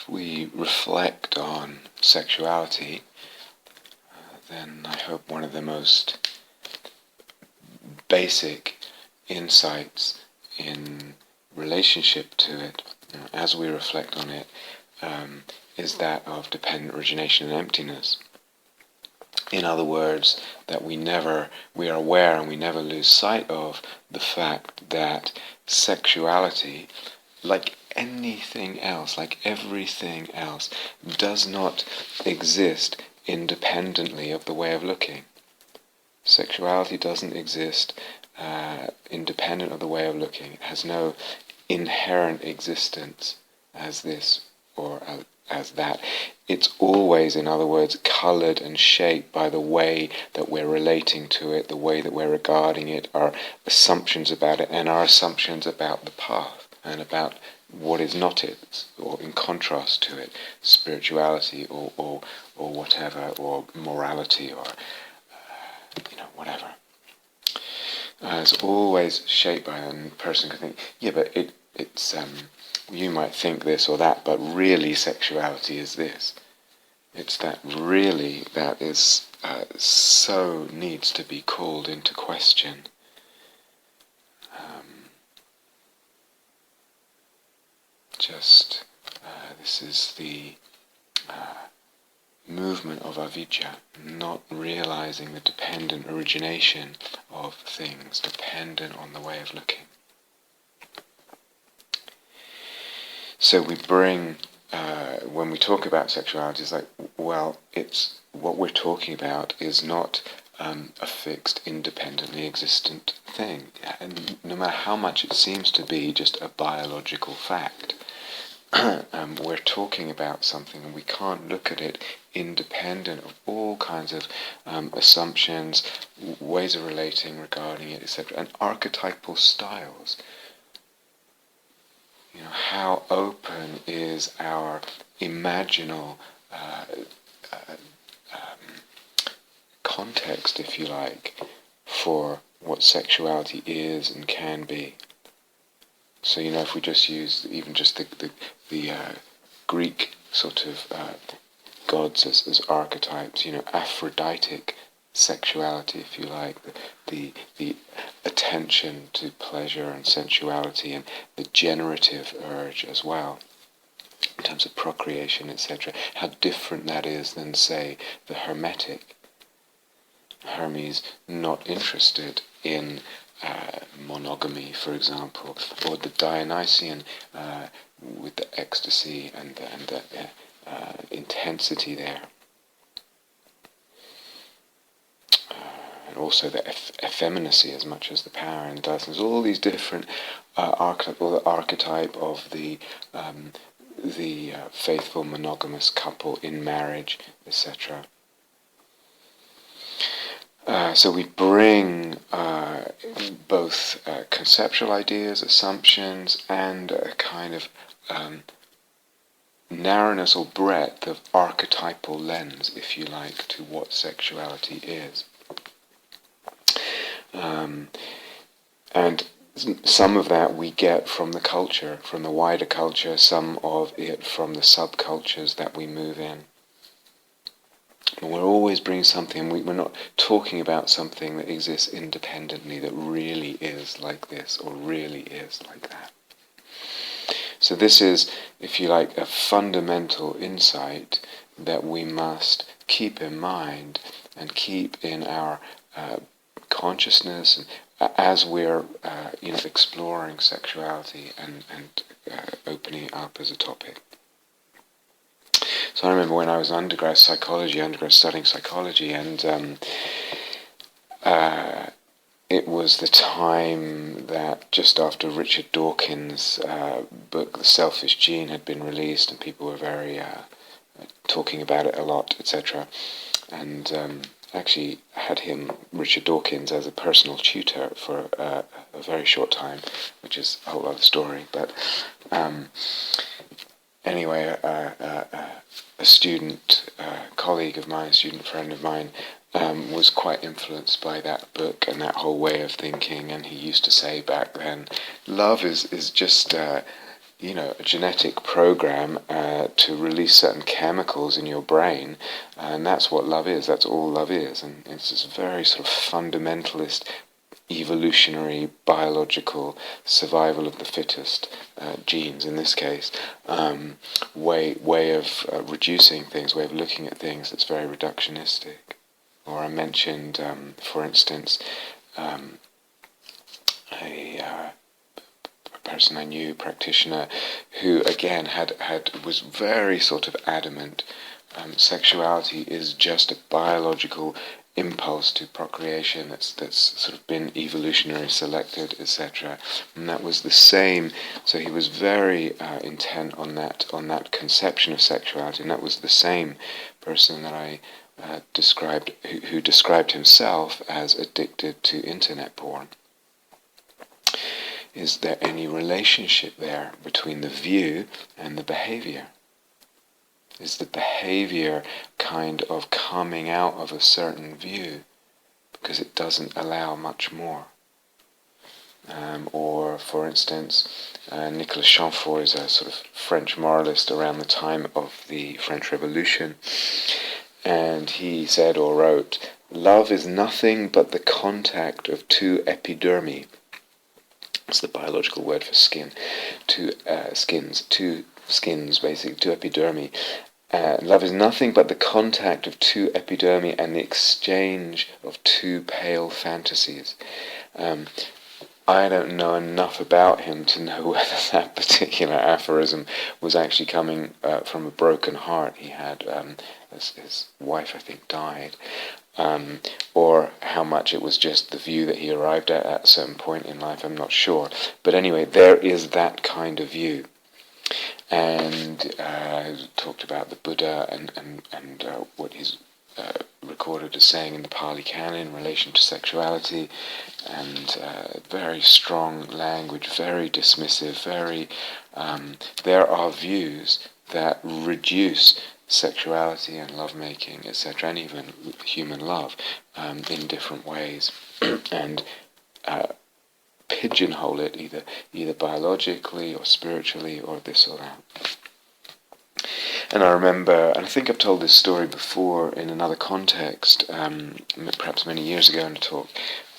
if we reflect on sexuality, then I hope one of the most basic insights in relationship to it, as we reflect on it, is that of dependent origination and emptiness. In other words, that we are aware and we never lose sight of the fact that sexuality, like anything else, like everything else, does not exist independently of the way of looking. Sexuality doesn't exist independent of the way of looking. It has no inherent existence as this or as that. It's always, in other words, coloured and shaped by the way that we're relating to it, the way that we're regarding it, our assumptions about it, and our assumptions about the path, and about what is not it, or in contrast to it, spirituality or whatever, or morality, or whatever. It's always shaped by it, and a person can think, yeah, but it's you might think this or that, but really sexuality is this. It's that really that is so needs to be called into question. This is the movement of avidya, not realizing the dependent origination of things, dependent on the way of looking. So we bring, when we talk about sexuality, it's like, well, it's what we're talking about is not a fixed, independently existent thing. And no matter how much it seems to be just a biological fact, we're talking about something and we can't look at it independent of all kinds of assumptions, ways of relating regarding it, etc., and archetypal styles. How open is our imaginal context, if you like, for what sexuality is and can be. So, if we just use even just the Greek sort of gods as archetypes, Aphroditic sexuality, if you like, the attention to pleasure and sensuality, and the generative urge as well, in terms of procreation, etc. How different that is than, say, the Hermetic. Hermes not interested in monogamy, for example, or the Dionysian with the ecstasy and the intensity there. And also the effeminacy as much as the power and dozens. All these different archetypes, or the archetype of the faithful monogamous couple in marriage, etc. So we bring both conceptual ideas, assumptions, and a kind of narrowness or breadth of archetypal lens, if you like, to what sexuality is. And some of that we get from the culture, from the wider culture, some of it from the subcultures that we move in. We're always bringing something, we're not talking about something that exists independently, that really is like this, or really is like that. So this is, if you like, a fundamental insight that we must keep in mind and keep in our consciousness, and as we're exploring sexuality and opening it up as a topic. So I remember when I was undergrad studying psychology, and it was the time that just after Richard Dawkins' book The Selfish Gene had been released, and people were very talking about it a lot, etc. And actually had Richard Dawkins, as a personal tutor for a very short time, which is a whole other story. But anyway, a student colleague of mine, a student friend of mine, was quite influenced by that book and that whole way of thinking, and he used to say back then, love is just a genetic program to release certain chemicals in your brain, and that's what love is. That's all love is, and it's this very sort of fundamentalist, evolutionary, biological, survival of the fittest genes in this case, way of reducing things, way of looking at things that's very reductionistic. Or I mentioned, for instance, a person I knew, practitioner, who again was very sort of adamant. Sexuality is just a biological impulse to procreation that's sort of been evolutionary selected, etc. And that was the same. So he was very intent on that conception of sexuality, and that was the same person that I described, who described himself as addicted to internet porn. Is there any relationship there between the view and the behavior? Is the behavior kind of coming out of a certain view because it doesn't allow much more? Or, for instance, Nicolas Chamfort is a sort of French moralist around the time of the French Revolution, and he said or wrote, "Love is nothing but the contact of two epidermi." It's the biological word for skin. Two skins, basically, two epidermi. Love is nothing but the contact of two epidermi and the exchange of two pale fantasies. I don't know enough about him to know whether that particular aphorism was actually coming from a broken heart he had. His wife, I think, died. Or how much it was just the view that he arrived at a certain point in life, I'm not sure. But anyway, there is that kind of view. And talked about the Buddha and what he's recorded as saying in the Pali Canon in relation to sexuality, and very strong language, very dismissive, there are views that reduce sexuality and lovemaking, etc., and even human love in different ways, and pigeonhole it either biologically or spiritually or this or that. And I remember, and I think I've told this story before in another context, perhaps many years ago in a talk.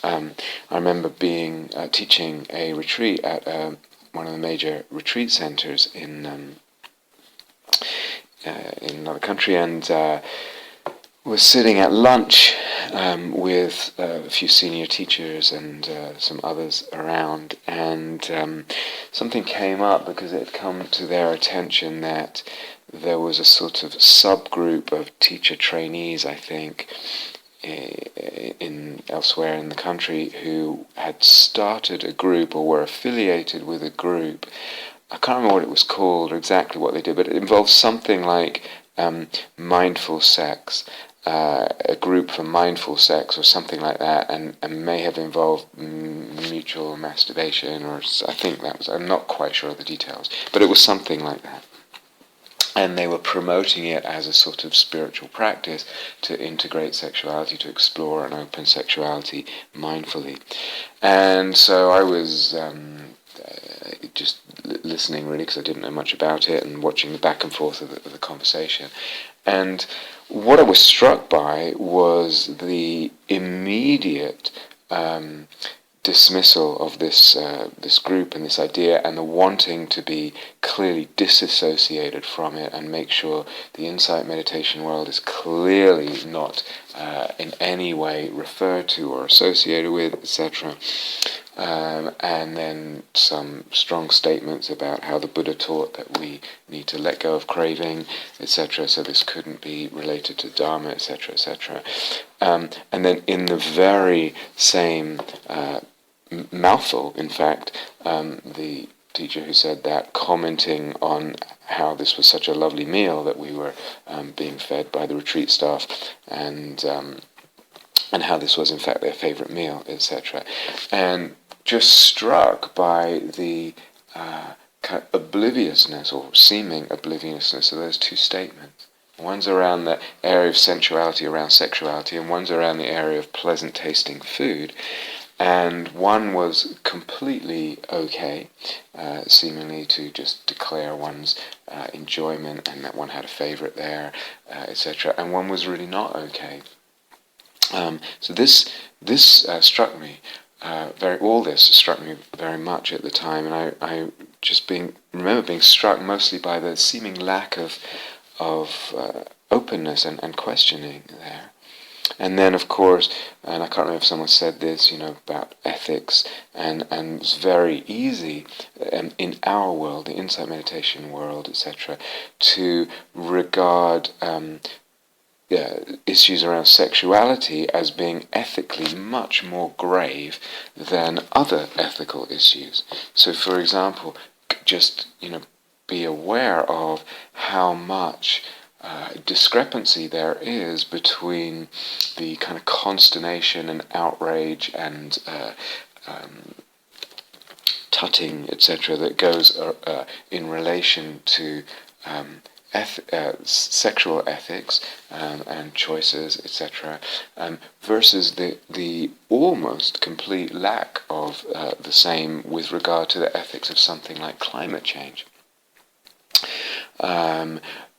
I remember teaching a retreat at one of the major retreat centers in another country, and was sitting at lunch with a few senior teachers and some others around, and something came up because it had come to their attention that there was a sort of subgroup of teacher trainees, I think, elsewhere in the country, who had started a group or were affiliated with a group. I can't remember what it was called or exactly what they did, but it involved something like mindful sex, a group for mindful sex or something like that, and may have involved mutual masturbation, or I think that was, I'm not quite sure of the details, but it was something like that. And they were promoting it as a sort of spiritual practice to integrate sexuality, to explore and open sexuality mindfully. And so I was just listening, really, because I didn't know much about it, and watching the back and forth of the conversation. And what I was struck by was the immediate dismissal of this group and this idea, and the wanting to be clearly disassociated from it and make sure the insight meditation world is clearly not in any way referred to or associated with, etc. And then some strong statements about how the Buddha taught that we need to let go of craving, etc. So this couldn't be related to Dharma, etc., etc. And then in the very same mouthful, in fact, the teacher who said that, commenting on how this was such a lovely meal that we were being fed by the retreat staff, and how this was in fact their favourite meal, etc. And just struck by the kind of obliviousness or seeming obliviousness of those two statements. One's around the area of sensuality, around sexuality, and one's around the area of pleasant tasting food. and one was completely okay, seemingly to just declare one's enjoyment, and that one had a favorite there, etc. And one was really not okay. So this struck me all this struck me very much at the time, and I just remember being struck mostly by the seeming lack of openness and questioning there. And then, of course, and I can't remember if someone said this, about ethics, and it's very easy in our world, the insight meditation world, etc., to regard issues around sexuality as being ethically much more grave than other ethical issues. So, for example, just be aware of how much discrepancy there is between the kind of consternation and outrage and tutting, etc., that goes in relation to sexual ethics and choices, etc., versus the almost complete lack of the same with regard to the ethics of something like climate change.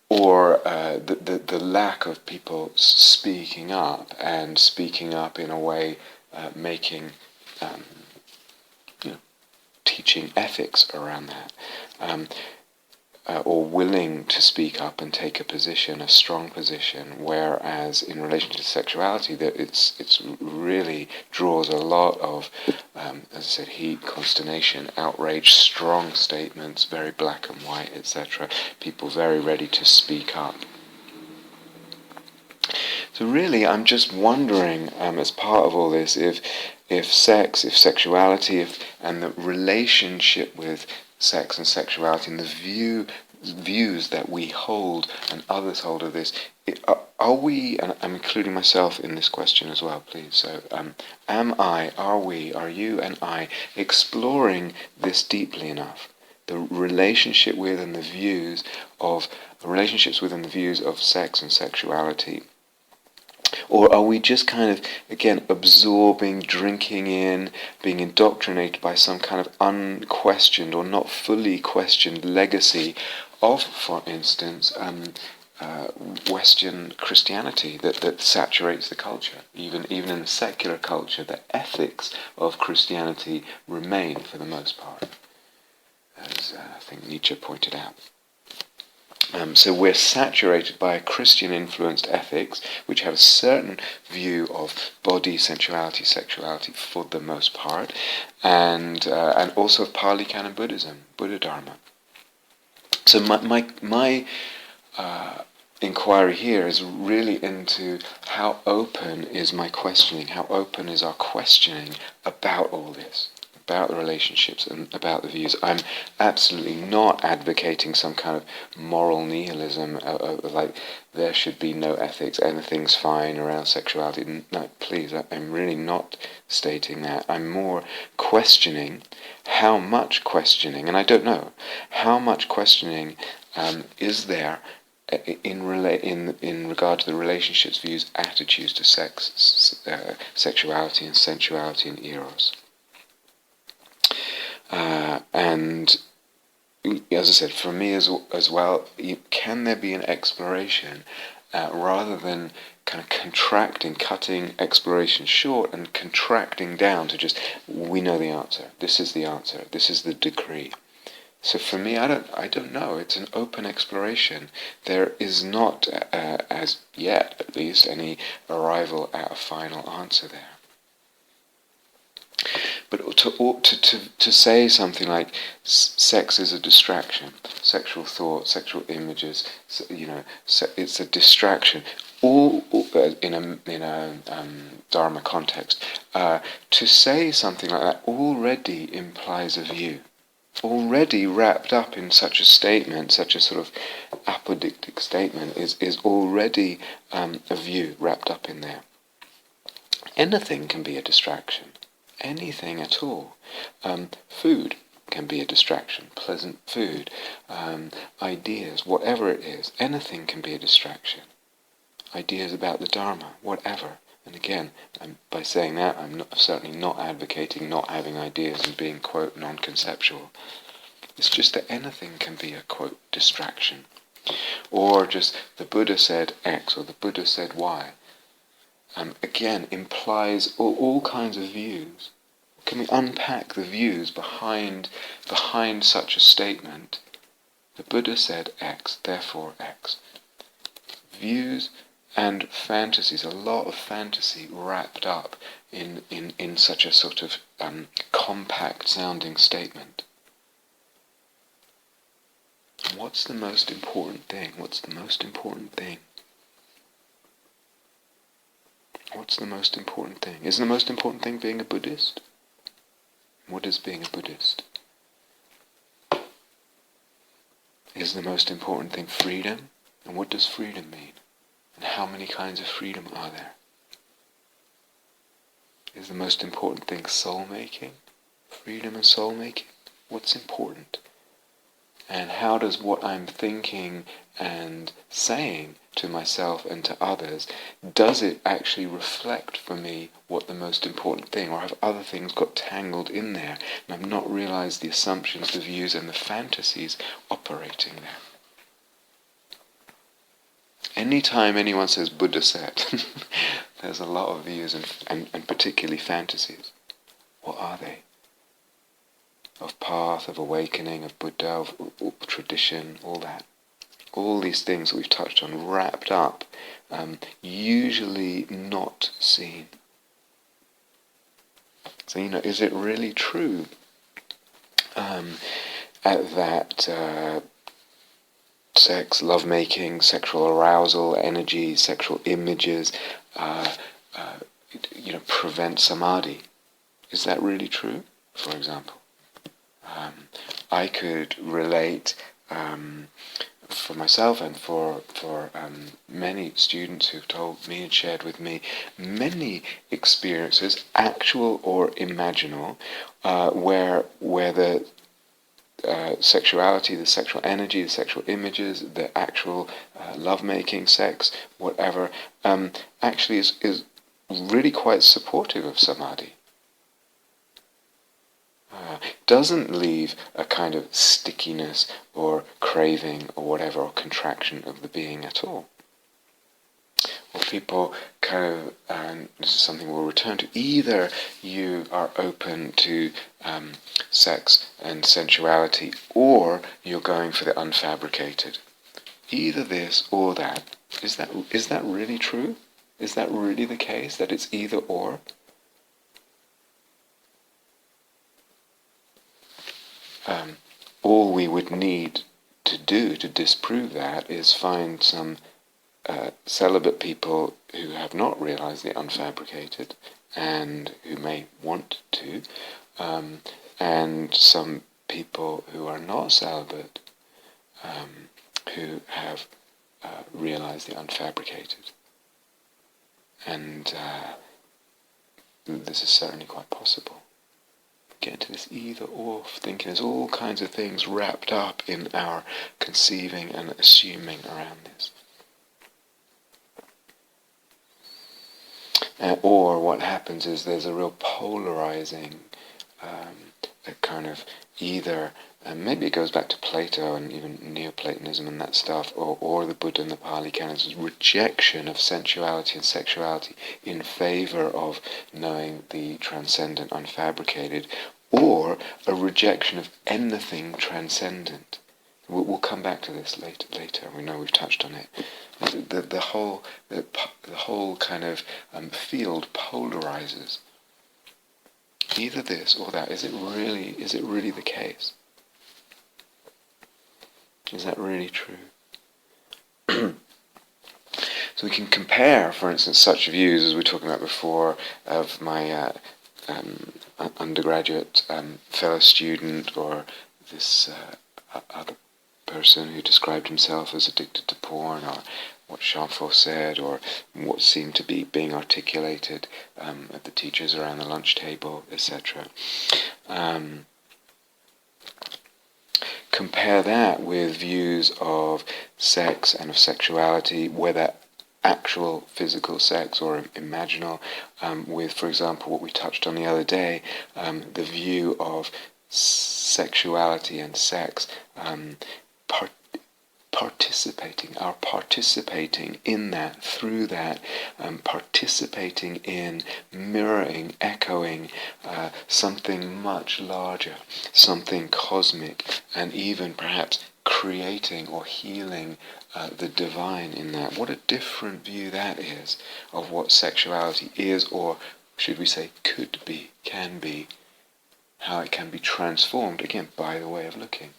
Or the lack of people speaking up, and speaking up in a way making, teaching ethics around that, or willing to speak up and take a position, a strong position. Whereas in relation to sexuality, that it's really draws a lot of, as I said, heat, consternation, outrage, strong statements, very black and white, etc. People very ready to speak up. So really, I'm just wondering, as part of all this, if sexuality, and the relationship with sex and sexuality, and the views that we hold and others hold of this, are we, and I'm including myself in this question as well, please, so are you and I exploring this deeply enough? The relationship with and the views of, relationships within the views of sex and sexuality. Or are we just kind of, again, absorbing, drinking in, being indoctrinated by some kind of unquestioned or not fully questioned legacy of, for instance, Western Christianity that saturates the culture? Even in the secular culture, the ethics of Christianity remain for the most part, as I think Nietzsche pointed out. So we're saturated by Christian-influenced ethics, which have a certain view of body, sensuality, sexuality for the most part, and also of Pali Canon Buddhism, Buddha Dharma. So my inquiry here is really into how open is my questioning, how open is our questioning about all this, about the relationships and about the views. I'm absolutely not advocating some kind of moral nihilism, like there should be no ethics, anything's fine around sexuality. No, please, I'm really not stating that. I'm more questioning how much questioning, and I don't know, how much questioning is there in regard to the relationships, views, attitudes to sex, sexuality and sensuality and eros. And as I said, for me as well, can there be an exploration rather than kind of contracting, cutting exploration short and contracting down to just, we know the answer, this is the answer, this is the decree. So for me, I don't know. It's an open exploration. There is not, as yet at least, any arrival at a final answer there. But to say something like sex is a distraction, sexual thought, sexual images, it's a distraction. All in a Dharma context, to say something like that already implies a view. Already wrapped up in such a statement, such a sort of apodictic statement, is already a view wrapped up in there. Anything can be a distraction. Anything at all. Food can be a distraction. Pleasant food, ideas, whatever it is. Anything can be a distraction. Ideas about the Dharma, whatever. And again, by saying that, I'm certainly not advocating not having ideas and being, quote, non-conceptual. It's just that anything can be a, quote, distraction. Or just the Buddha said X or the Buddha said Y. Again, implies all kinds of views. Can we unpack the views behind such a statement? The Buddha said X, therefore X. Views and fantasies, a lot of fantasy wrapped up in such a sort of compact sounding statement. What's the most important thing? What's the most important thing? What's the most important thing? Is the most important thing being a Buddhist? What is being a Buddhist? Is the most important thing freedom? And what does freedom mean? And how many kinds of freedom are there? Is the most important thing soul-making? Freedom and soul-making? What's important? And how does what I'm thinking and saying to myself and to others, does it actually reflect for me what the most important thing, or have other things got tangled in there and I've not realized the assumptions, the views and the fantasies operating there? Anytime anyone says Buddha said, there's a lot of views and particularly fantasies. What are they? Of path, of awakening, of Buddha, of tradition, all that. All these things that we've touched on, wrapped up, usually not seen. So, is it really true that sex, lovemaking, sexual arousal, energy, sexual images, prevent samadhi? Is that really true, for example? I could relate for myself and for many students who've told me and shared with me many experiences, actual or imaginal, where the sexuality, the sexual energy, the sexual images, the actual lovemaking, sex, whatever, actually is really quite supportive of samadhi. Doesn't leave a kind of stickiness or craving or whatever, or contraction of the being at all. Or people kind of, and this is something we'll return to, either you are open to sex and sensuality, or you're going for the unfabricated. Either this or that. Is that really true? Is that really the case, that it's either or? All we would need to do to disprove that is find some celibate people who have not realized the unfabricated and who may want to, and some people who are not celibate who have realized the unfabricated. And this is certainly quite possible. Get into this either or thinking. There's all kinds of things wrapped up in our conceiving and assuming around this. Or what happens is there's a real polarizing, a kind of either, and maybe it goes back to Plato and even Neoplatonism and that stuff, or the Buddha and the Pali canons, rejection of sensuality and sexuality in favor of knowing the transcendent, unfabricated, or a rejection of anything transcendent. We'll come back to this later. We know we've touched on it. The whole kind of field polarizes. Either this or that. Is it really the case? Is that really true? So we can compare, for instance, such views as we were talking about before of my undergraduate fellow student, or this other person who described himself as addicted to porn, or what Jean-Paul said, or what seemed to be being articulated at the teachers around the lunch table, etc. Compare that with views of sex and of sexuality, whether actual physical sex or imaginal, with, for example, what we touched on the other day, the view of sexuality and sex, participating in that, through that, participating in mirroring, echoing something much larger, something cosmic, and even perhaps creating or healing the divine in that. What a different view that is of what sexuality is, or should we say could be, can be, how it can be transformed, again, by the way of looking.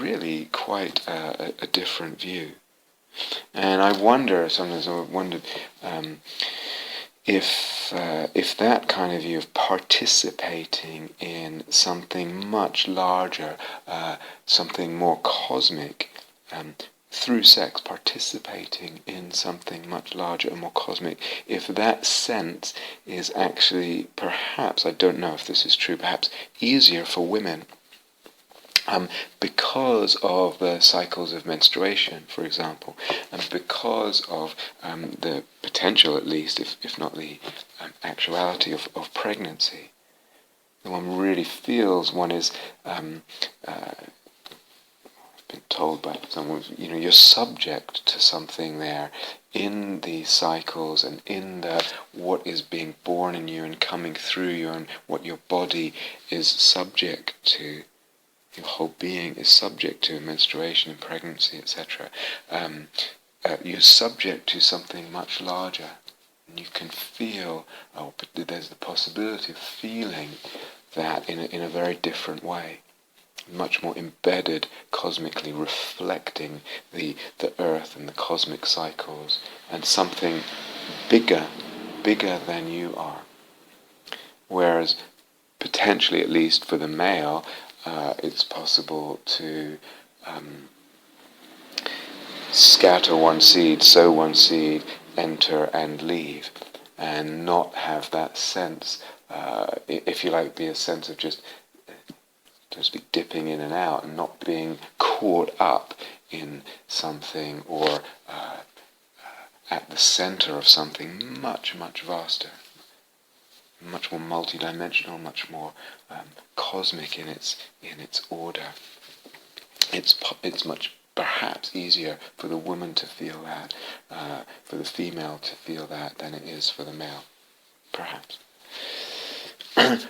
Really quite a different view. And I wonder, sometimes I wondered if that kind of view of participating in something much larger, something more cosmic, through sex, participating in something much larger and more cosmic, if that sense is actually, perhaps, I don't know if this is true, perhaps easier for women, because of the cycles of menstruation, for example, and because of the potential, at least, if not the actuality of pregnancy. One really feels one is, I've been told by someone, you're subject to something there in the cycles and in the what is being born in you and coming through you and what your body is subject to. Your whole being is subject to menstruation and pregnancy, etc. You're subject to something much larger, and you can feel. But there's the possibility of feeling that in a very different way, much more embedded cosmically, reflecting the earth and the cosmic cycles, and something bigger than you are. Whereas, potentially, at least for the male, it's possible to scatter one seed, sow one seed, enter and leave, and not have that sense, if you like, be a sense of just, so to speak, dipping in and out, and not being caught up in something or at the center of something much, much vaster, much more multidimensional, much more cosmic in its order. It's much perhaps easier for the woman to feel that, for the female to feel that, than it is for the male, perhaps.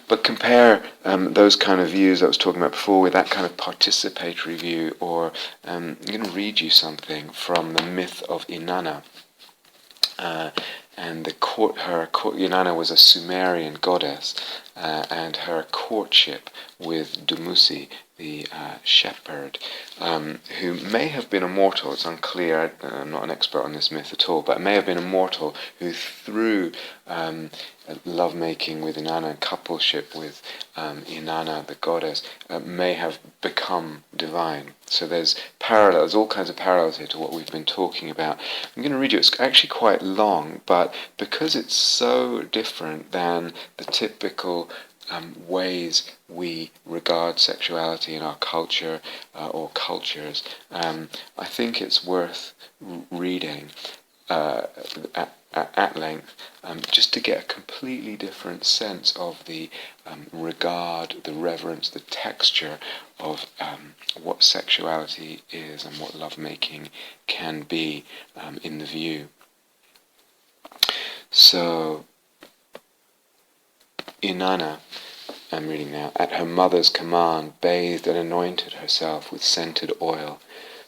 But compare those kind of views I was talking about before with that kind of participatory view, or I'm going to read you something from the myth of Inanna. And Inanna was a Sumerian goddess, and her courtship with Dumuzi, the shepherd, who may have been a mortal. It's unclear. I'm not an expert on this myth at all, but may have been a mortal who, through lovemaking with Inanna and coupleship with Inanna, the goddess, may have become divine. So there's parallels, all kinds of parallels here to what we've been talking about. I'm going to read you. It's actually quite long, but because it's so different than the typical ways we regard sexuality in our culture or cultures, I think it's worth reading at length, just to get a completely different sense of the regard, the reverence, the texture of what sexuality is and what lovemaking can be in the view. So, Inanna, I'm reading now, at her mother's command, bathed and anointed herself with scented oil.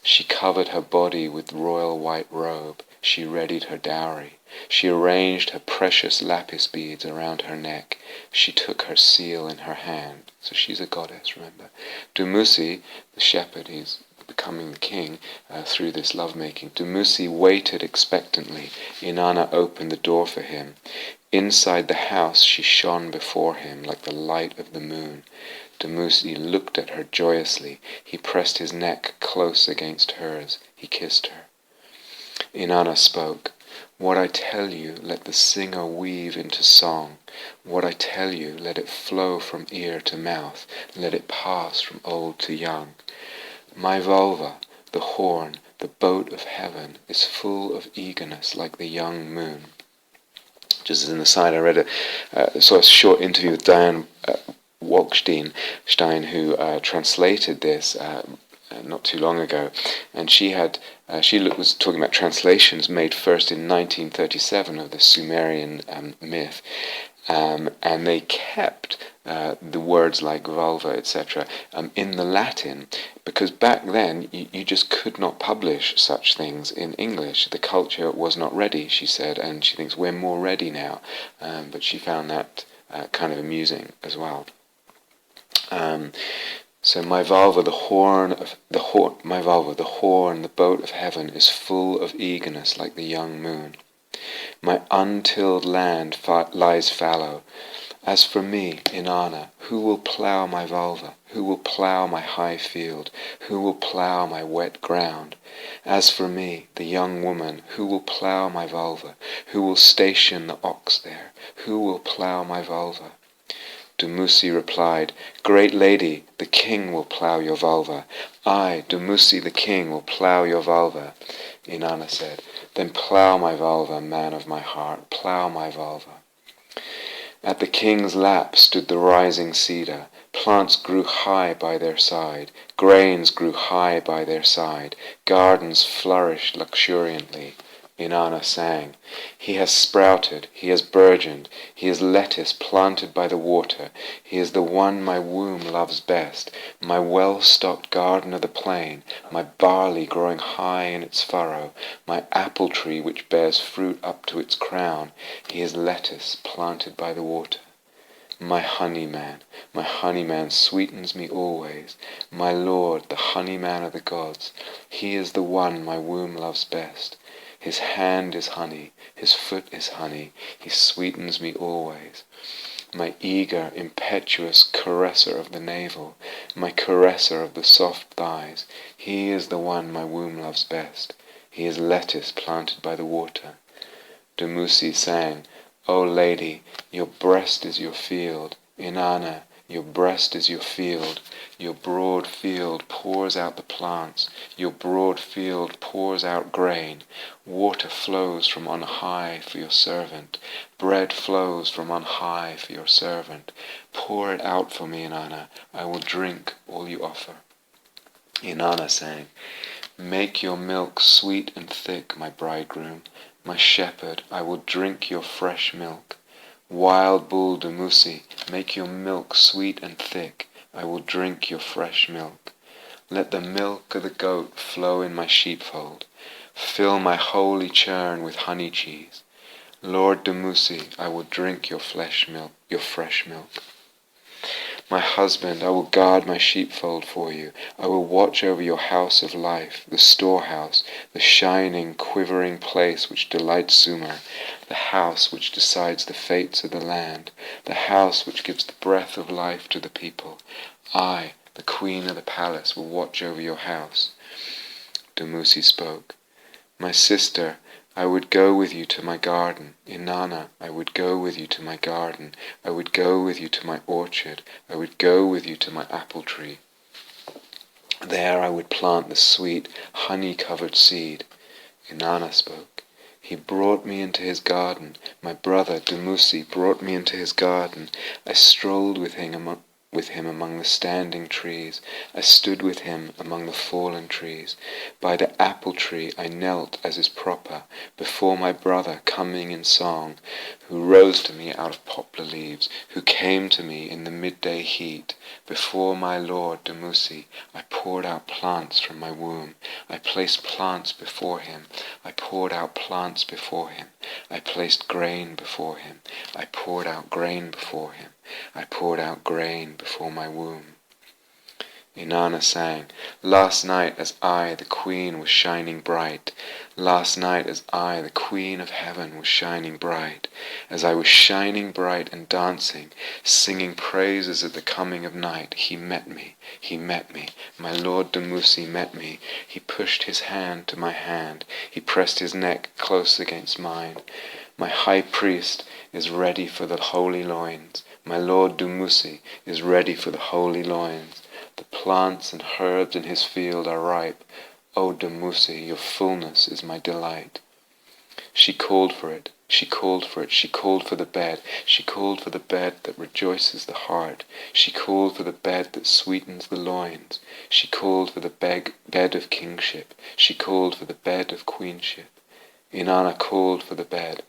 She covered her body with royal white robe. She readied her dowry. She arranged her precious lapis beads around her neck. She took her seal in her hand. So she's a goddess, remember. Dumuzi, the shepherd, he's becoming the king through this lovemaking. Dumuzi waited expectantly. Inanna opened the door for him. Inside the house she shone before him like the light of the moon. Dumuzi looked at her joyously. He pressed his neck close against hers. He kissed her. Inanna spoke. What I tell you, let the singer weave into song. What I tell you, let it flow from ear to mouth. Let it pass from old to young. My vulva, the horn, The boat of heaven is full of eagerness like the young moon. Just as an aside, I read saw a short interview with Diane Walkstein, who translated this not too long ago, and she was talking about translations made first in 1937 of the Sumerian myth, and they kept the words like vulva, etc., in the Latin, because back then you just could not publish such things in English. The culture was not ready, she said, and she thinks we're more ready now, but she found that kind of amusing as well. So my vulva, the horn, the boat of heaven is full of eagerness like the young moon. My untilled land lies fallow. As for me, Inanna, who will plough my vulva? Who will plough my high field? Who will plough my wet ground? As for me, the young woman, who will plough my vulva? Who will station the ox there? Who will plough my vulva? Dumuzi replied, Great lady, the king will plough your vulva. I, Dumuzi the king, will plough your vulva. Inanna said, Then plough my vulva, man of my heart, plough my vulva. At the king's lap stood the rising cedar. Plants grew high by their side. Grains grew high by their side. Gardens flourished luxuriantly. Inanna sang, He has sprouted, he has burgeoned, he is lettuce planted by the water, he is the one my womb loves best, my well-stocked garden of the plain, my barley growing high in its furrow, my apple tree which bears fruit up to its crown, he is lettuce planted by the water. My honeyman sweetens me always, my lord, the honeyman of the gods, he is the one my womb loves best. His hand is honey, his foot is honey, he sweetens me always. My eager, impetuous caresser of the navel, my caresser of the soft thighs, he is the one my womb loves best. He is lettuce planted by the water. Dumuzi sang, O lady, your breast is your field. Inanna, your breast is your field. Your broad field pours out the plants. Your broad field pours out grain. Water flows from on high for your servant. Bread flows from on high for your servant. Pour it out for me, Inanna. I will drink all you offer. Inanna sang, Make your milk sweet and thick, my bridegroom. My shepherd, I will drink your fresh milk. Wild bull Dumuzi, make your milk sweet and thick. I will drink your fresh milk. Let the milk of the goat flow in my sheepfold. Fill my holy churn with honey cheese. Lord Dumuzi, I will drink your fresh milk. My husband, I will guard my sheepfold for you. I will watch over your house of life, the storehouse, the shining, quivering place which delights Sumer, the house which decides the fates of the land, the house which gives the breath of life to the people. I, the queen of the palace, will watch over your house. Dumuzi spoke. My sister, I would go with you to my garden. Inanna, I would go with you to my garden. I would go with you to my orchard. I would go with you to my apple tree. There I would plant the sweet, honey-covered seed. Inanna spoke. He brought me into his garden. My brother Dumuzi brought me into his garden. I strolled with him among the standing trees. I stood with him among the fallen trees. By the apple tree I knelt as is proper, before my brother coming in song, who rose to me out of poplar leaves, who came to me in the midday heat. Before my lord Dumuzi I poured out plants from my womb. I placed plants before him. I poured out plants before him. I placed grain before him. I poured out grain before him. I poured out grain before my womb. Inanna sang, Last night as I, the queen, was shining bright, last night as I, the queen of heaven, was shining bright, as I was shining bright and dancing, singing praises at the coming of night, he met me, my lord Dumuzi met me, he pushed his hand to my hand, he pressed his neck close against mine. My high priest is ready for the holy loins, my lord Dumuzi is ready for the holy loins. The plants and herbs in his field are ripe. O Dumuzi, your fullness is my delight. She called for it, she called for it, she called for the bed, she called for the bed that rejoices the heart, she called for the bed that sweetens the loins, she called for the bed of kingship, she called for the bed of queenship. Inanna called for the bed.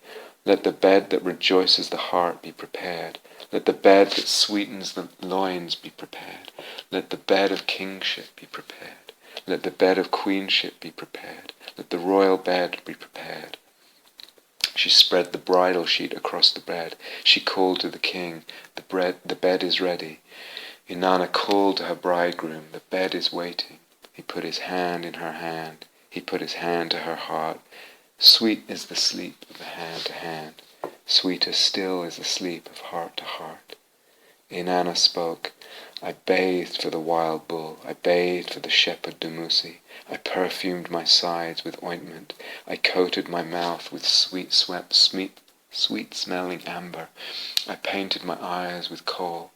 Let the bed that rejoices the heart be prepared. Let the bed that sweetens the loins be prepared. Let the bed of kingship be prepared. Let the bed of queenship be prepared. Let the royal bed be prepared. She spread the bridal sheet across the bed. She called to the king, the bed is ready. Inanna called to her bridegroom, the bed is waiting. He put his hand in her hand. He put his hand to her heart. Sweet is the sleep of the hand to hand. Sweeter still is the sleep of heart to heart. Inanna spoke. I bathed for the wild bull. I bathed for the shepherd Dumuzi. I perfumed my sides with ointment. I coated my mouth with sweet-smelling amber. I painted my eyes with kohl.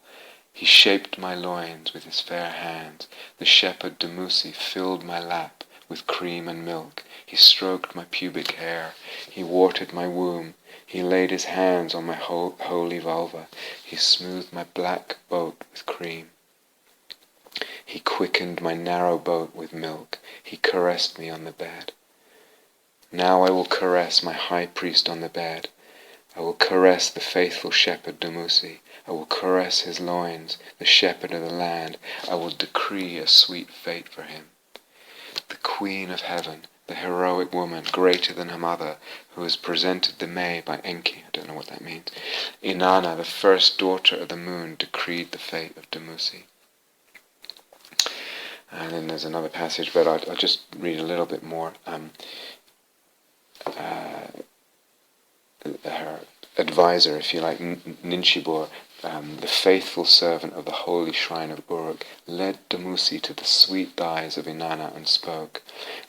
He shaped my loins with his fair hands. The shepherd Dumuzi filled my lap with cream and milk. He stroked my pubic hair. He watered my womb. He laid his hands on my holy vulva. He smoothed my black boat with cream. He quickened my narrow boat with milk. He caressed me on the bed. Now I will caress my high priest on the bed. I will caress the faithful shepherd Dumuzi. I will caress his loins, the shepherd of the land. I will decree a sweet fate for him. The queen of heaven, the heroic woman, greater than her mother, who was presented the May by Enki, I don't know what that means. Inanna, the first daughter of the moon, decreed the fate of Dumuzi. And then there's another passage, but I'll just read a little bit more. Her advisor, if you like, Ninshibur, the faithful servant of the holy shrine of Uruk, led Dumuzi to the sweet thighs of Inanna and spoke,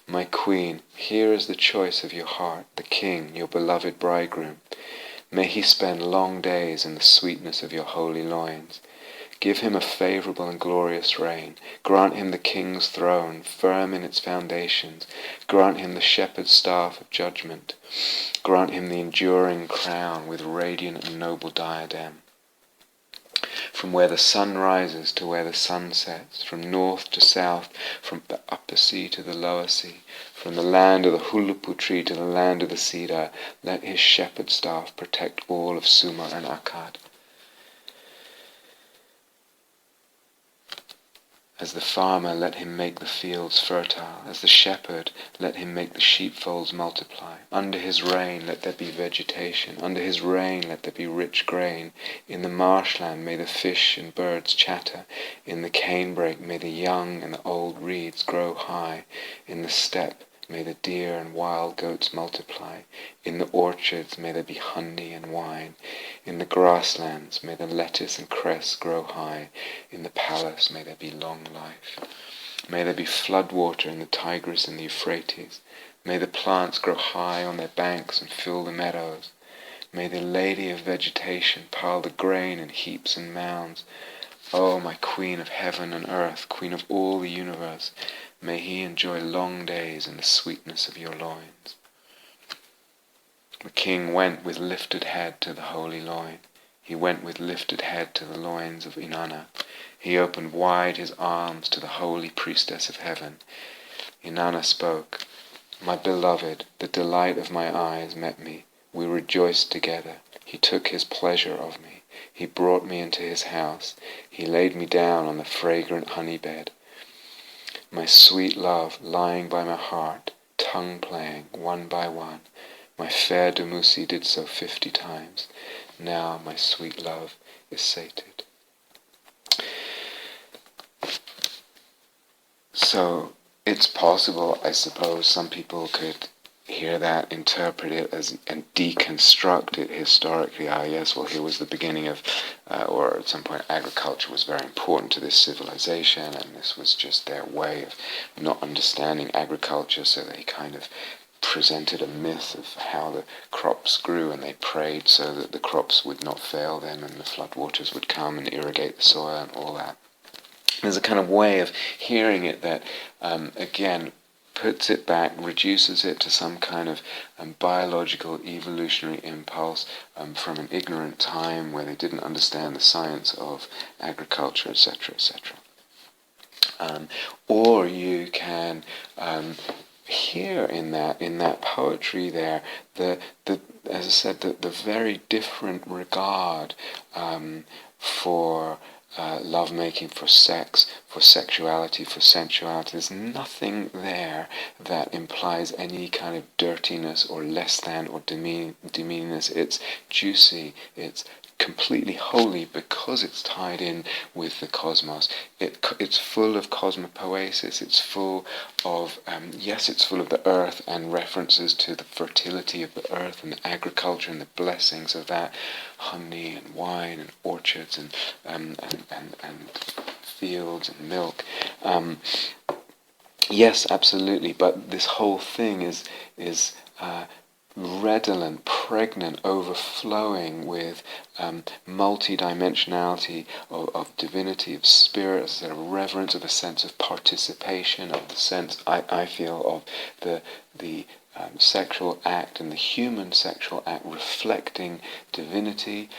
My queen, here is the choice of your heart, the king, your beloved bridegroom. May he spend long days in the sweetness of your holy loins. Give him a favorable and glorious reign. Grant him the king's throne, firm in its foundations. Grant him the shepherd's staff of judgment. Grant him the enduring crown with radiant and noble diadem. From where the sun rises to where the sun sets, from north to south, from the upper sea to the lower sea, from the land of the Hulupu tree to the land of the cedar, let his shepherd's staff protect all of Sumer and Akkad. As the farmer, let him make the fields fertile. As the shepherd, let him make the sheepfolds multiply. Under his reign, let there be vegetation. Under his reign, let there be rich grain. In the marshland, may the fish and birds chatter. In the canebrake, may the young and the old reeds grow high. In the steppe, may the deer and wild goats multiply. In the orchards, may there be honey and wine. In the grasslands, may the lettuce and cress grow high. In the palace, may there be long life. May there be flood water in the Tigris and the Euphrates. May the plants grow high on their banks and fill the meadows. May the lady of vegetation pile the grain in heaps and mounds. O my queen of heaven and earth, queen of all the universe, may he enjoy long days in the sweetness of your loins. The king went with lifted head to the holy loin. He went with lifted head to the loins of Inanna. He opened wide his arms to the holy priestess of heaven. Inanna spoke, My beloved, the delight of my eyes met me. We rejoiced together. He took his pleasure of me. He brought me into his house. He laid me down on the fragrant honey bed. My sweet love lying by my heart, tongue playing one by one. My fair Dumuzi did so 50 times. Now my sweet love is sated. So it's possible, I suppose, some people could hear that, interpret it as, and deconstruct it historically. Ah, yes, well, here was the beginning of, or at some point, agriculture was very important to this civilization, and this was just their way of not understanding agriculture, so they kind of presented a myth of how the crops grew, and they prayed so that the crops would not fail them, and the floodwaters would come and irrigate the soil and all that. There's a kind of way of hearing it that, again, puts it back, reduces it to some kind of biological evolutionary impulse from an ignorant time where they didn't understand the science of agriculture, etc., etc. Or you can hear in that poetry there the as I said, the very different regard for lovemaking, for sex, for sexuality, for sensuality. There's nothing there that implies any kind of dirtiness or less than or demeanness. It's juicy, it's completely holy because it's tied in with the cosmos. It's full of cosmopoesis. It's full of it's full of the earth and references to the fertility of the earth and the agriculture and the blessings of that, honey and wine and orchards and fields and milk. Yes, absolutely. But this whole thing is redolent, pregnant, overflowing with multi-dimensionality of divinity, of spirit, as a reverence, of a sense of participation, of the sense, I feel, of the sexual act and the human sexual act reflecting divinity,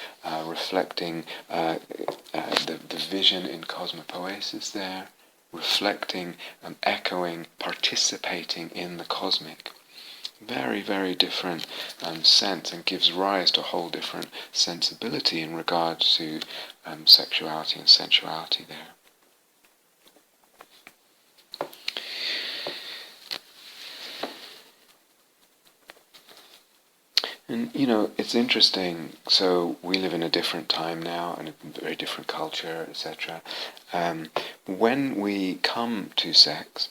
reflecting the vision in cosmopoesis there, reflecting, echoing, participating in the cosmic. Very, very different sense, and gives rise to a whole different sensibility in regard to sexuality and sensuality there. And, it's interesting. So we live in a different time now, and a very different culture, etc. When we come to sex,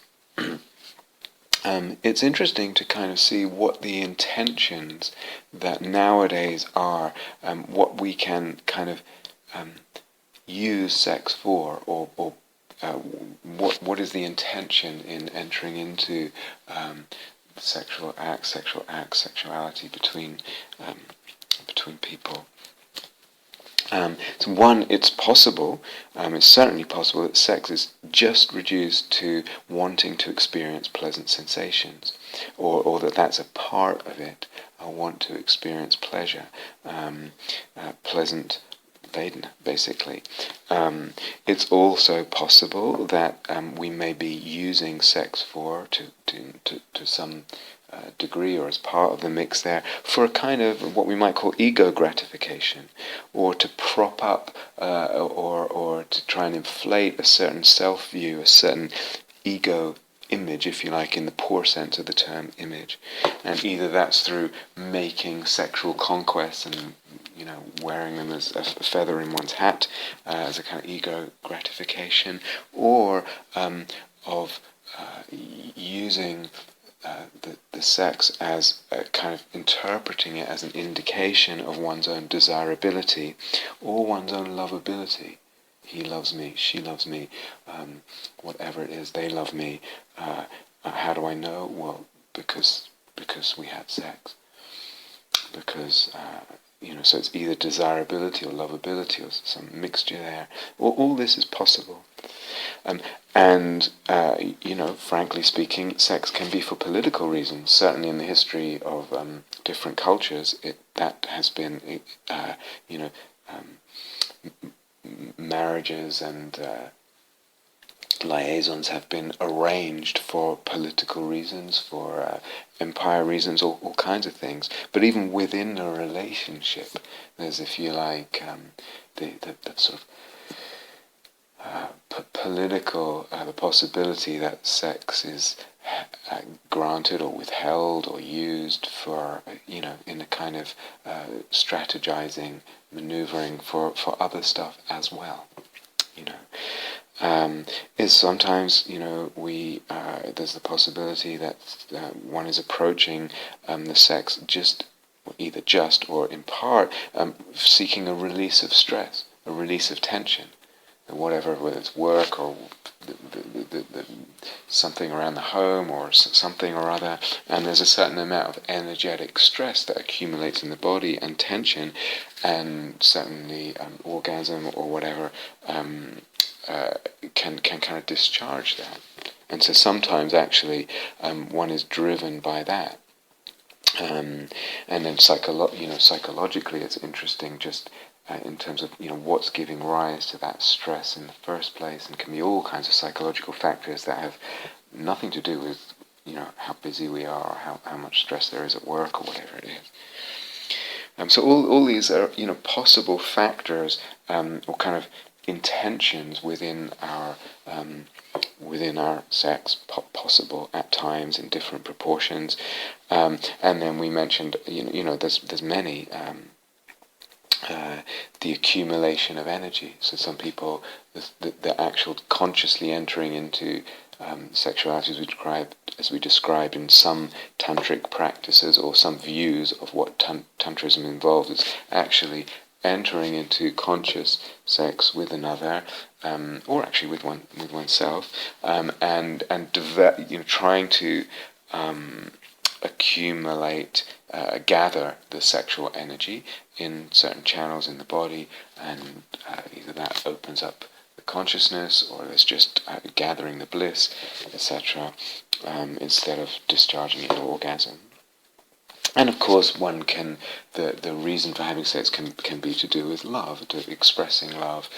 it's interesting to kind of see what the intentions that nowadays are, what we can kind of use sex for, or what is the intention in entering into sexual acts, sexuality between people. So one, it's possible, it's certainly possible that sex is just reduced to wanting to experience pleasant sensations, or that's a part of it. I want to experience pleasure, pleasant Vedana, basically. It's also possible that we may be using sex to some degree, or as part of the mix there, for a kind of what we might call ego gratification, or to prop up or to try and inflate a certain self-view, a certain ego image, if you like, in the poor sense of the term image. And either that's through making sexual conquests and wearing them as a feather in one's hat, as a kind of ego gratification, or of using the sex as kind of interpreting it as an indication of one's own desirability or one's own lovability. He loves me, she loves me, whatever it is, they love me. How do I know? Well, because we had sex. Because so it's either desirability or lovability or some mixture there. All this is possible. And frankly speaking, sex can be for political reasons. Certainly in the history of different cultures, that has been, marriages and liaisons have been arranged for political reasons, for empire reasons, all kinds of things. But even within a relationship, there's, if you like, the sort of political, the possibility that sex is granted or withheld or used for, in a kind of strategizing, maneuvering for other stuff as well, is sometimes, there's the possibility that one is approaching the sex either just or in part seeking a release of stress, a release of tension, whatever, whether it's work or something around the home or something or other, and there's a certain amount of energetic stress that accumulates in the body and tension, and certainly orgasm or whatever can kind of discharge that. And so sometimes actually one is driven by that. And then psychologically it's interesting just in terms of what's giving rise to that stress in the first place, and can be all kinds of psychological factors that have nothing to do with how busy we are, or how much stress there is at work, or whatever it is. So all these are possible factors or kind of intentions within our sex, possible at times in different proportions, and then we mentioned there's many. The accumulation of energy. So some people, the actual consciously entering into sexuality, as we described in some tantric practices or some views of what tantrism involves, is actually entering into conscious sex with another, or actually with oneself, and trying to accumulate, gather the sexual energy in certain channels in the body, and either that opens up the consciousness, or it's just gathering the bliss, etc., instead of discharging it in orgasm. And of course, the reason for having sex can be to do with love, to expressing love,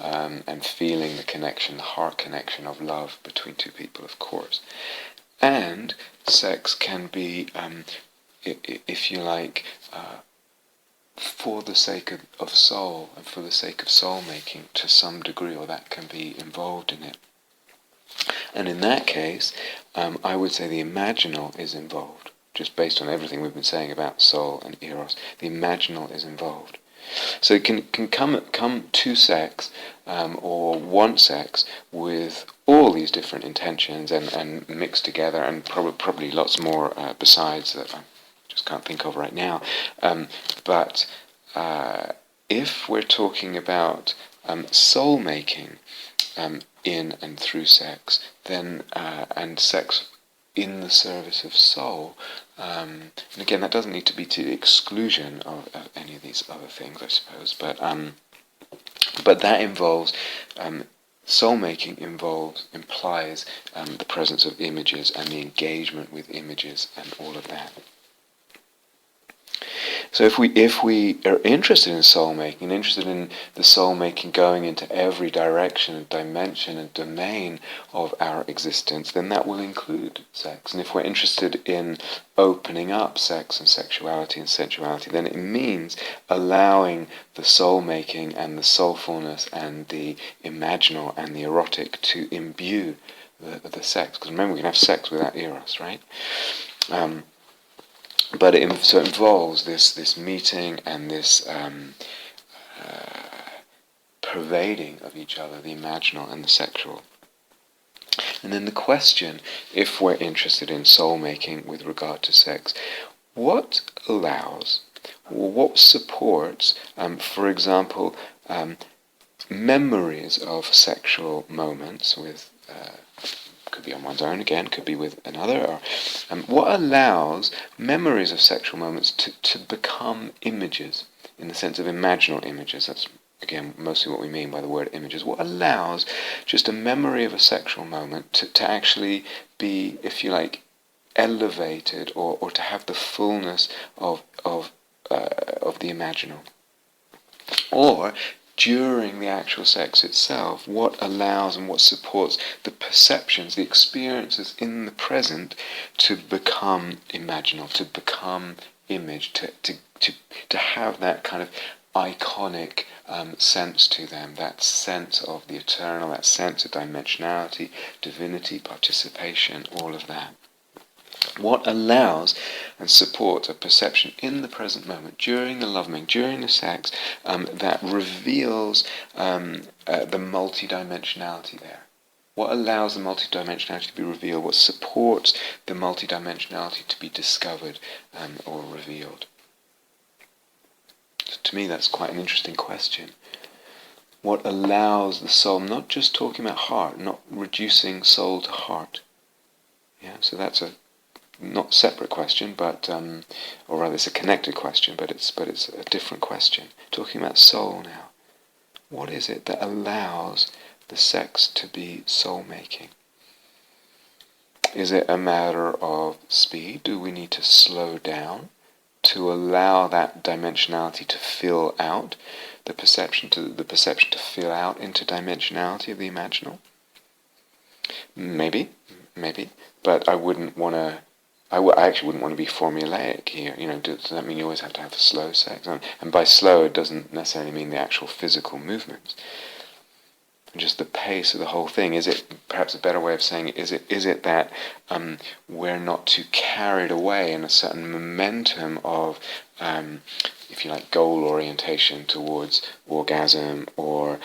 and feeling the connection, the heart connection of love between two people, of course. And sex can be, if you like, for the sake of soul and for the sake of soul-making to some degree, or that can be involved in it. And in that case, I would say the imaginal is involved, just based on everything we've been saying about soul and eros. The imaginal is involved. So it can come to sex, or want sex, with all these different intentions and mixed together, and probably lots more besides that I just can't think of right now. But if we're talking about soul making in and through sex, then and sex in the service of soul, and again, that doesn't need to be to the exclusion of any of these other things, I suppose, but that involves soul making implies the presence of images and the engagement with images and all of that. So if we are interested in soul making, interested in the soul making going into every direction and dimension and domain of our existence, then that will include sex. And if we're interested in opening up sex and sexuality and sensuality, then it means allowing the soul making and the soulfulness and the imaginal and the erotic to imbue the sex. Because remember, we can have sex without eros, right? But it involves this meeting and this pervading of each other, the imaginal and the sexual. And then the question, if we're interested in soul making with regard to sex, what allows, or what supports, for example, memories of sexual moments with could be on one's own again, could be with another, or what allows memories of sexual moments to become images, in the sense of imaginal images. That's, again, mostly what we mean by the word images. What allows just a memory of a sexual moment to actually be, if you like, elevated, or to have the fullness of the imaginal. Or during the actual sex itself, what allows and what supports the perceptions, the experiences in the present to become imaginal, to become image, to have that kind of iconic sense to them, that sense of the eternal, that sense of dimensionality, divinity, participation, all of that. What allows and supports a perception in the present moment, during the lovemaking, during the sex, that reveals the multidimensionality there? What allows the multidimensionality to be revealed? What supports the multidimensionality to be discovered or revealed? So to me, that's quite an interesting question. What allows the soul, not just talking about heart, not reducing soul to heart. Yeah, so that's a not separate question, but or rather it's a connected question, but it's a different question. Talking about soul now. What is it that allows the sex to be soul making? Is it a matter of speed? Do we need to slow down to allow that dimensionality to fill out, the perception to fill out into dimensionality of the imaginal? Maybe, but I wouldn't want to. I actually wouldn't want to be formulaic here. Does that mean you always have to have slow sex? And by slow, it doesn't necessarily mean the actual physical movements. Just the pace of the whole thing. Is it, perhaps a better way of saying it, is it that we're not too carried away in a certain momentum of, if you like, goal orientation towards orgasm, or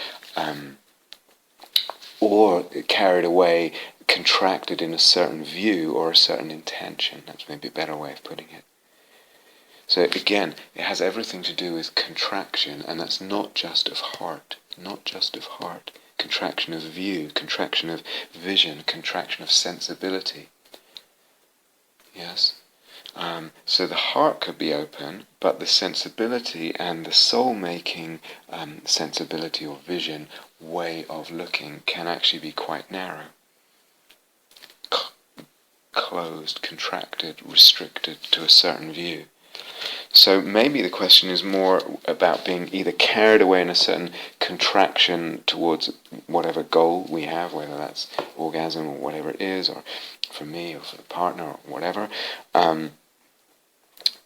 carried away, contracted in a certain view or a certain intention? That's maybe a better way of putting it. So again, it has everything to do with contraction, and that's not just of heart, contraction of view, contraction of vision, contraction of sensibility. Yes? So the heart could be open, but the sensibility and the soul-making sensibility or vision way of looking can actually be quite narrow. Closed, contracted, restricted to a certain view. So maybe the question is more about being either carried away in a certain contraction towards whatever goal we have, whether that's orgasm or whatever it is, or for me or for the partner or whatever,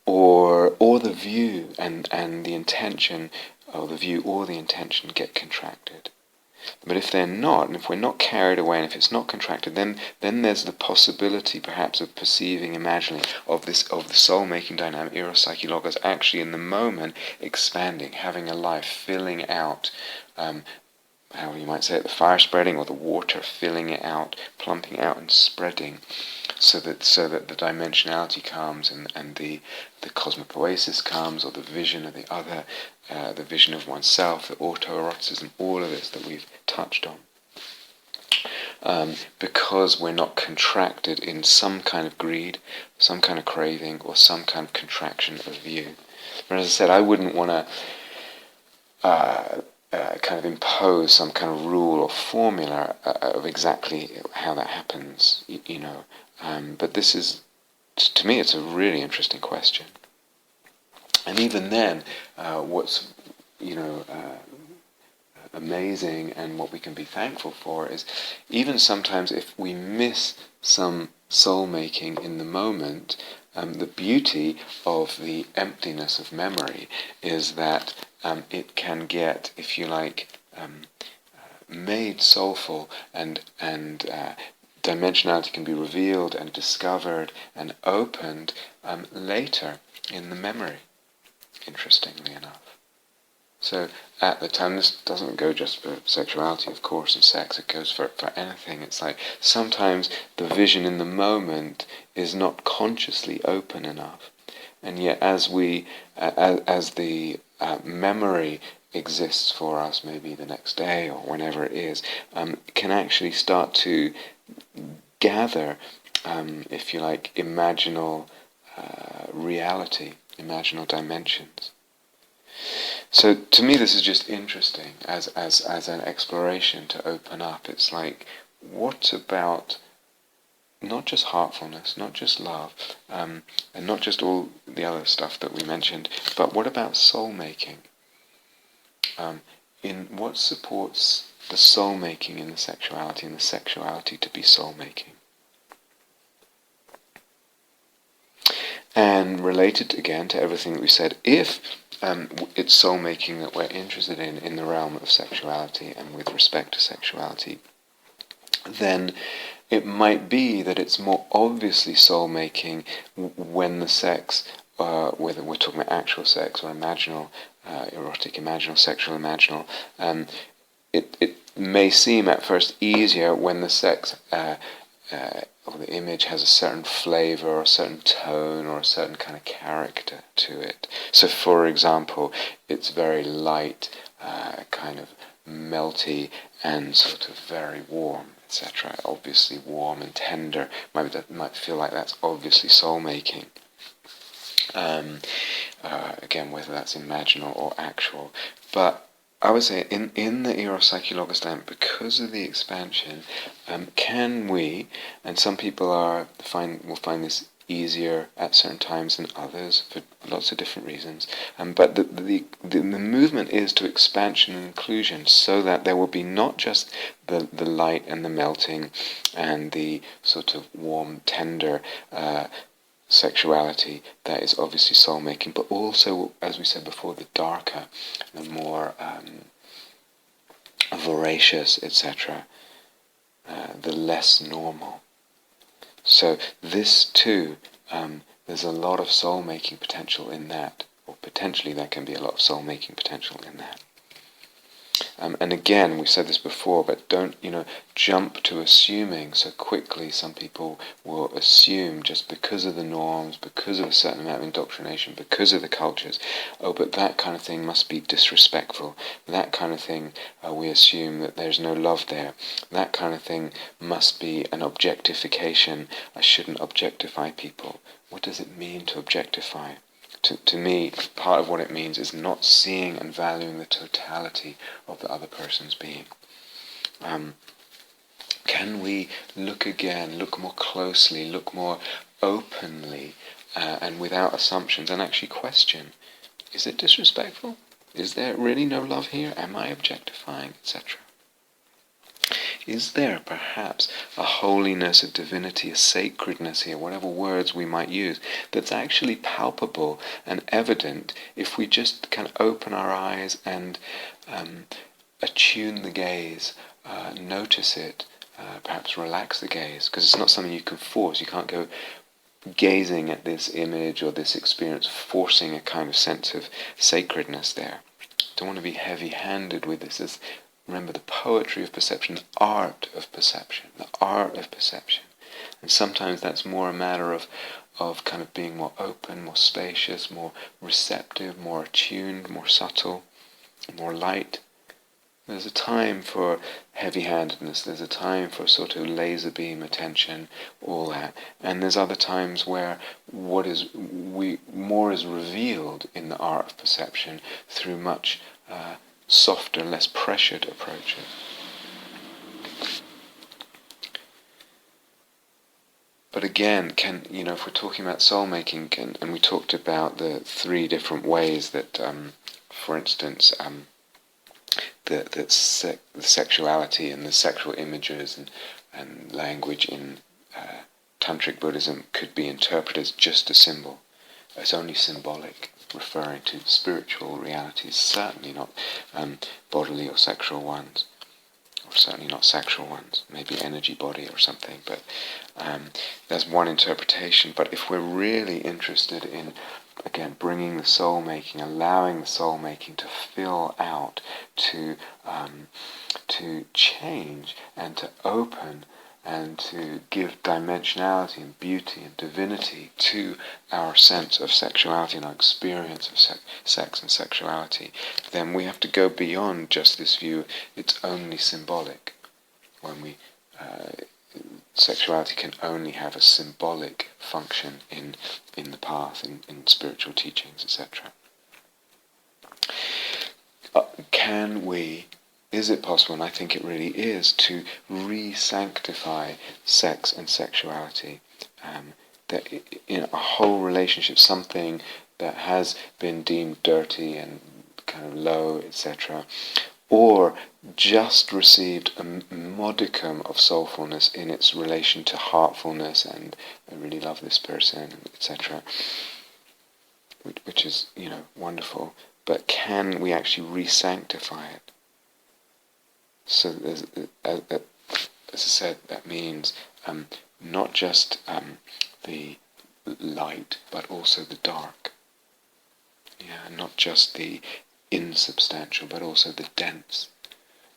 or the view and the intention, or the view or the intention get contracted. But if they're not, and if we're not carried away, and if it's not contracted, then there's the possibility, perhaps, of perceiving, imagining, of the soul-making dynamic, Eros, Psyche, Logos, actually in the moment expanding, having a life, filling out, how you might say it, the fire spreading, or the water filling it out, plumping out and spreading, so that the dimensionality comes, and the cosmopoesis comes, or the vision of the other, the vision of oneself, the autoeroticism, all of this that we've touched on. Because we're not contracted in some kind of greed, some kind of craving, or some kind of contraction of view. But as I said, I wouldn't want to kind of impose some kind of rule or formula of exactly how that happens, but this is, to me, it's a really interesting question. And even then, what's amazing, and what we can be thankful for, is even sometimes if we miss some soul-making in the moment, the beauty of the emptiness of memory is that it can get, if you like, made soulful, and dimensionality can be revealed and discovered and opened later in the memory, interestingly enough. So at the time, this doesn't go just for sexuality, of course, and sex, it goes for anything. It's like sometimes the vision in the moment is not consciously open enough, and yet as the memory exists for us, maybe the next day or whenever it is, can actually start to gather, if you like, imaginal reality, imaginal dimensions. So to me, this is just interesting as an exploration to open up. It's like, what about not just heartfulness, not just love, and not just all the other stuff that we mentioned, but what about soul-making? In what supports the soul-making in the sexuality, and the sexuality to be soul-making? And related again to everything that we said, if it's soul-making that we're interested in the realm of sexuality and with respect to sexuality, then it might be that it's more obviously soul-making when the sex, whether we're talking about actual sex or imaginal, erotic-imaginal, sexual-imaginal, it may seem at first easier when the sex or the image has a certain flavor or a certain tone or a certain kind of character to it. So for example, it's very light, kind of melty, and sort of very warm, etc. Obviously warm and tender. Might feel like that's obviously soul-making. Again, whether that's imaginal or actual. But I would say in the Eros Psyche-Logos dynamic, because of the expansion, can we, and some people will find this easier at certain times than others for lots of different reasons, but the movement is to expansion and inclusion, so that there will be not just the light and the melting and the sort of warm, tender sexuality that is obviously soul-making, but also, as we said before, the darker, the more voracious, etc., the less normal. So this too, there's a lot of soul-making potential in that, or potentially there can be a lot of soul-making potential in that. And again, we've said this before, but don't, jump to assuming so quickly. Some people will assume, just because of the norms, because of a certain amount of indoctrination, because of the cultures, but that kind of thing must be disrespectful. That kind of thing, we assume that there's no love there. That kind of thing must be an objectification. I shouldn't objectify people. What does it mean to objectify? To me, part of what it means is not seeing and valuing the totality of the other person's being. Can we look again, look more closely, look more openly, and without assumptions, and actually question, is it disrespectful? Is there really no love here? Am I objectifying, etc.? Is there perhaps a holiness, a divinity, a sacredness here, whatever words we might use, that's actually palpable and evident if we just can open our eyes and attune the gaze, notice it, perhaps relax the gaze, because it's not something you can force. You can't go gazing at this image or this experience, forcing a kind of sense of sacredness there. Don't want to be heavy-handed with this. Remember the poetry of perception, the art of perception, the art of perception. And sometimes that's more a matter of kind of being more open, more spacious, more receptive, more attuned, more subtle, more light. There's a time for heavy-handedness, there's a time for sort of laser beam attention, all that. And there's other times where more is revealed in the art of perception through much softer, less pressured approaches. But again, if we're talking about soul-making, and we talked about the three different ways that, for instance, the sexuality and the sexual images and language in tantric Buddhism could be interpreted as just a symbol. It's only symbolic, referring to spiritual realities, certainly not bodily or sexual ones, or certainly not sexual ones, maybe energy body or something, but there's one interpretation. But if we're really interested in, again, bringing the soul-making, allowing the soul-making to fill out, to change and to open and to give dimensionality and beauty and divinity to our sense of sexuality and our experience of sex and sexuality, then we have to go beyond just this view, it's only symbolic. When sexuality can only have a symbolic function in the path, in spiritual teachings, etc. Is it possible, and I think it really is, to re-sanctify sex and sexuality? That in a whole relationship, something that has been deemed dirty and kind of low, etc., or just received a modicum of soulfulness in its relation to heartfulness and I really love this person, etc., which is, wonderful, but can we actually re-sanctify it? So, as I said, that means not just the light, but also the dark. Not just the insubstantial, but also the dense.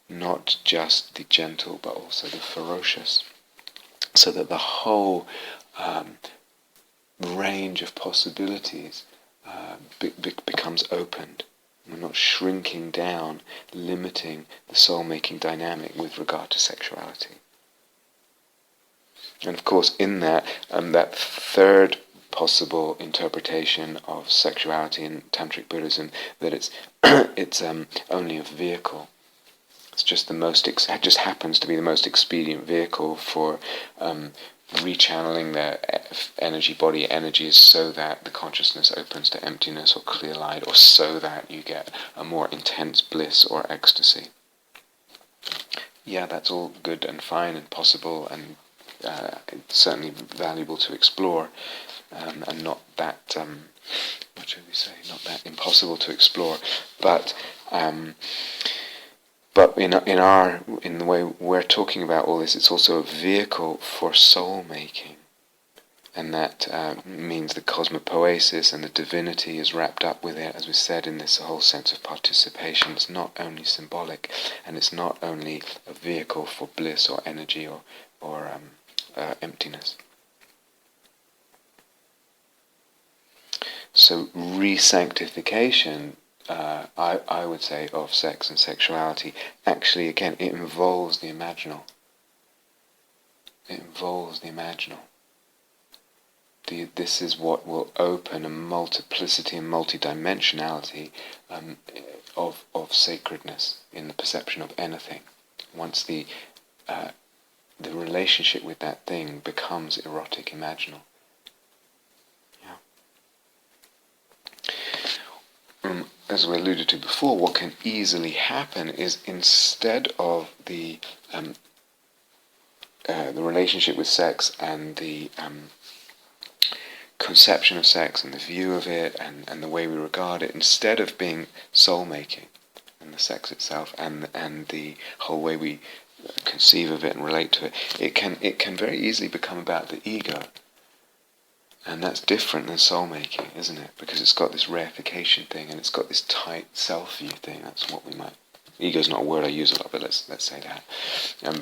Not just the gentle, but also the ferocious. So that the whole range of possibilities becomes opened. We're not shrinking down, limiting the soul-making dynamic with regard to sexuality. And of course, in that third possible interpretation of sexuality in tantric Buddhism, that it's only a vehicle. It's just it just happens to be the most expedient vehicle for rechanneling the body energies, so that the consciousness opens to emptiness or clear light, or so that you get a more intense bliss or ecstasy. Yeah, that's all good and fine and possible, and it's certainly valuable to explore, and not that what should we say? Not that impossible to explore, but in the way we're talking about all this, it's also a vehicle for soul making, and that means the cosmopoesis and the divinity is wrapped up with it, as we said, in this whole sense of participation. It's not only symbolic, and it's not only a vehicle for bliss or energy or emptiness. So re-sanctification, I would say, of sex and sexuality, actually, again, it involves the imaginal. It involves the imaginal. This is what will open a multiplicity and multidimensionality of sacredness in the perception of anything. Once the relationship with that thing becomes erotic-imaginal. Yeah. As we alluded to before, what can easily happen is, instead of the relationship with sex and the conception of sex and the view of it and the way we regard it, instead of being soul-making and the sex itself and the whole way we conceive of it and relate to it, it can very easily become about the ego. And that's different than soul-making, isn't it? Because it's got this reification thing, and it's got this tight self-view thing. That's what we might... Ego's not a word I use a lot, but let's say that.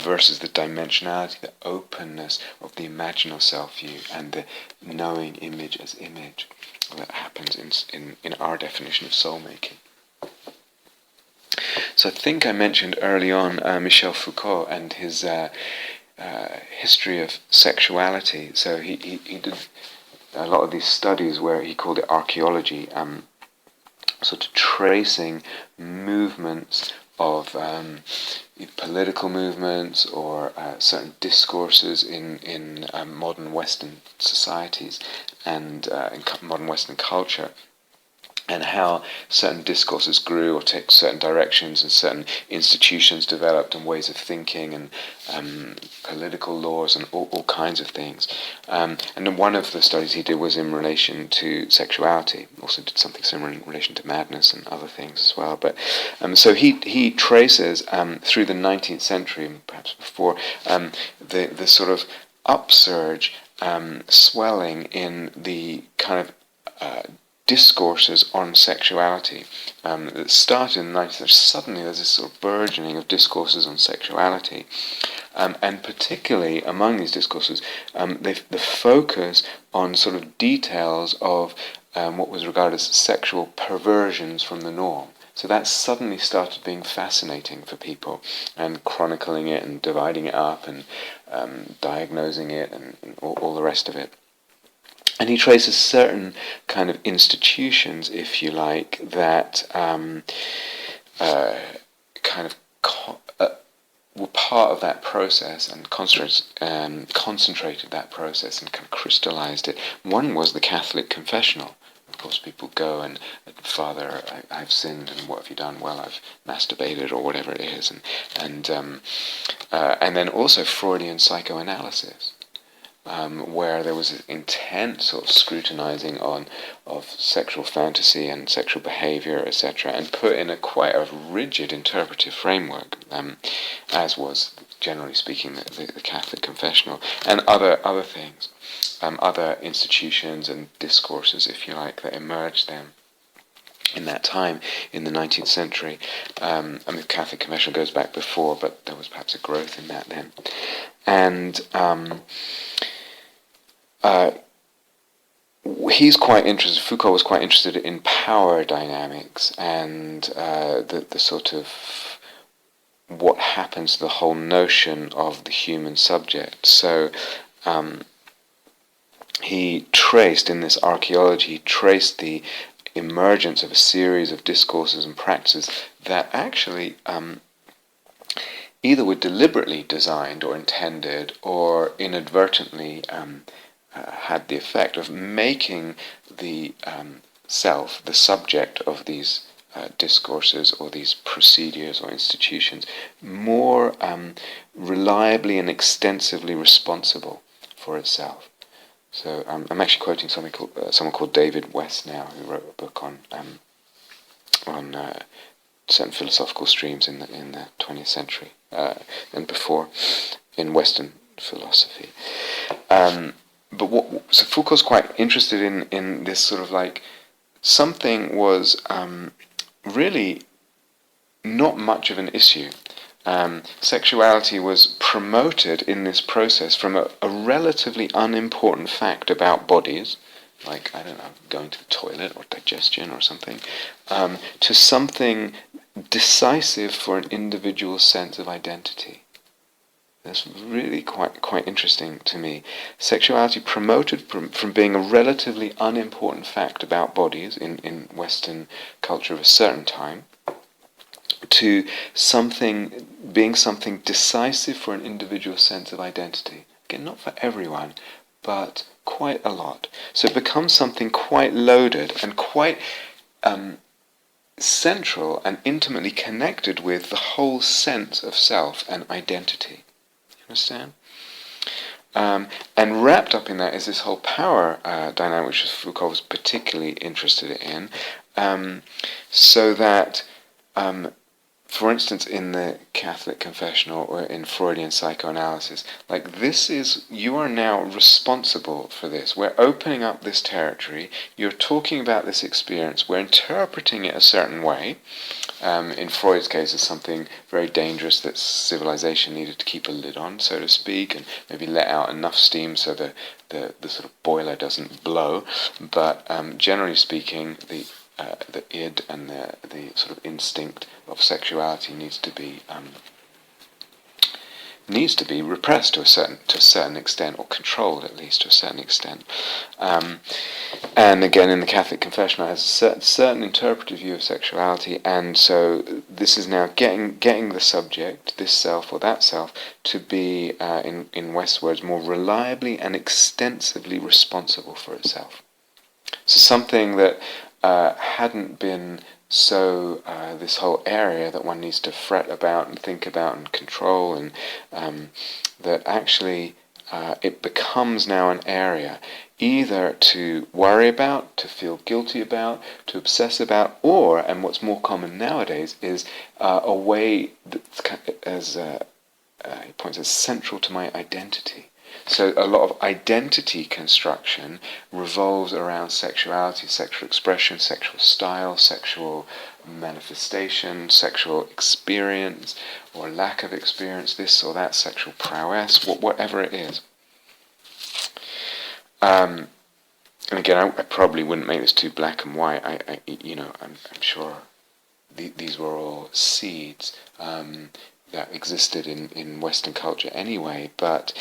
Versus the dimensionality, the openness of the imaginal self-view and the knowing image as image that happens in our definition of soul-making. So I think I mentioned early on Michel Foucault and his history of sexuality. So he did a lot of these studies where he called it archaeology, sort of tracing movements of political movements or certain discourses in modern Western societies and in modern Western culture, and how certain discourses grew or took certain directions, and certain institutions developed, and ways of thinking, and political laws, and all kinds of things. And then one of the studies he did was in relation to sexuality. Also did something similar in relation to madness and other things as well. But so he traces through the 19th century, and perhaps before, the sort of upsurge, swelling in the kind of discourses on sexuality that started in the 19th century. Suddenly there's this sort of burgeoning of discourses on sexuality, and particularly among these discourses, the focus on sort of details of what was regarded as sexual perversions from the norm. So that suddenly started being fascinating for people, and chronicling it and dividing it up and diagnosing it and all the rest of it. And he traces certain kind of institutions, if you like, that kind of were part of that process and concentrated that process and kind of crystallized it. One was the Catholic confessional. Of course, people go and, Father, I've sinned, and what have you done? Well, I've masturbated, or whatever it is, and then also Freudian psychoanalysis. Where there was an intense sort of scrutinizing of sexual fantasy and sexual behavior, etc., and put in quite a rigid interpretive framework, as was, generally speaking, the Catholic confessional, and other things, other institutions and discourses, if you like, that emerged then in that time, in the 19th century. The Catholic confessional goes back before, but there was perhaps a growth in that then. And he's quite interested, Foucault was quite interested in power dynamics and the sort of what happens to the whole notion of the human subject. So he traced in this archaeology, he traced the emergence of a series of discourses and practices that actually either were deliberately designed or intended or inadvertently had the effect of making the self, the subject of these discourses or these procedures or institutions, more reliably and extensively responsible for itself. So I'm actually quoting someone called David West now, who wrote a book on certain philosophical streams in the 20th century and before in Western philosophy. So Foucault's quite interested in this sort of like something was really not much of an issue. Sexuality was promoted in this process from a relatively unimportant fact about bodies, like, I don't know, going to the toilet or digestion or something, to something decisive for an individual's sense of identity. That's really quite interesting to me. Sexuality promoted from being a relatively unimportant fact about bodies in Western culture of a certain time, to being something decisive for an individual's sense of identity. Again, not for everyone, but quite a lot. So it becomes something quite loaded and quite central and intimately connected with the whole sense of self and identity. You understand? And wrapped up in that is this whole power dynamic, which Foucault was particularly interested in, so that for instance, in the Catholic confessional or in Freudian psychoanalysis, like you are now responsible for this. We're opening up this territory. You're talking about this experience. We're interpreting it a certain way. In Freud's case, it's something very dangerous that civilization needed to keep a lid on, so to speak, and maybe let out enough steam so the sort of boiler doesn't blow. But generally speaking, the id and the sort of instinct of sexuality needs to be repressed to a certain extent, or controlled at least to a certain extent. And again, in the Catholic confessional, it has a certain interpretive view of sexuality, and so this is now getting the subject, this self or that self, to be, in West's words, more reliably and extensively responsible for itself. So something that hadn't been so this whole area that one needs to fret about and think about and control, and that actually it becomes now an area either to worry about, to feel guilty about, to obsess about, or, and what's more common nowadays, is a way that's, as he points out, central to my identity. So a lot of identity construction revolves around sexuality, sexual expression, sexual style, sexual manifestation, sexual experience, or lack of experience, this or that, sexual prowess, whatever it is. And again, I probably wouldn't make this too black and white. I'm sure these were all seeds that existed in Western culture anyway, but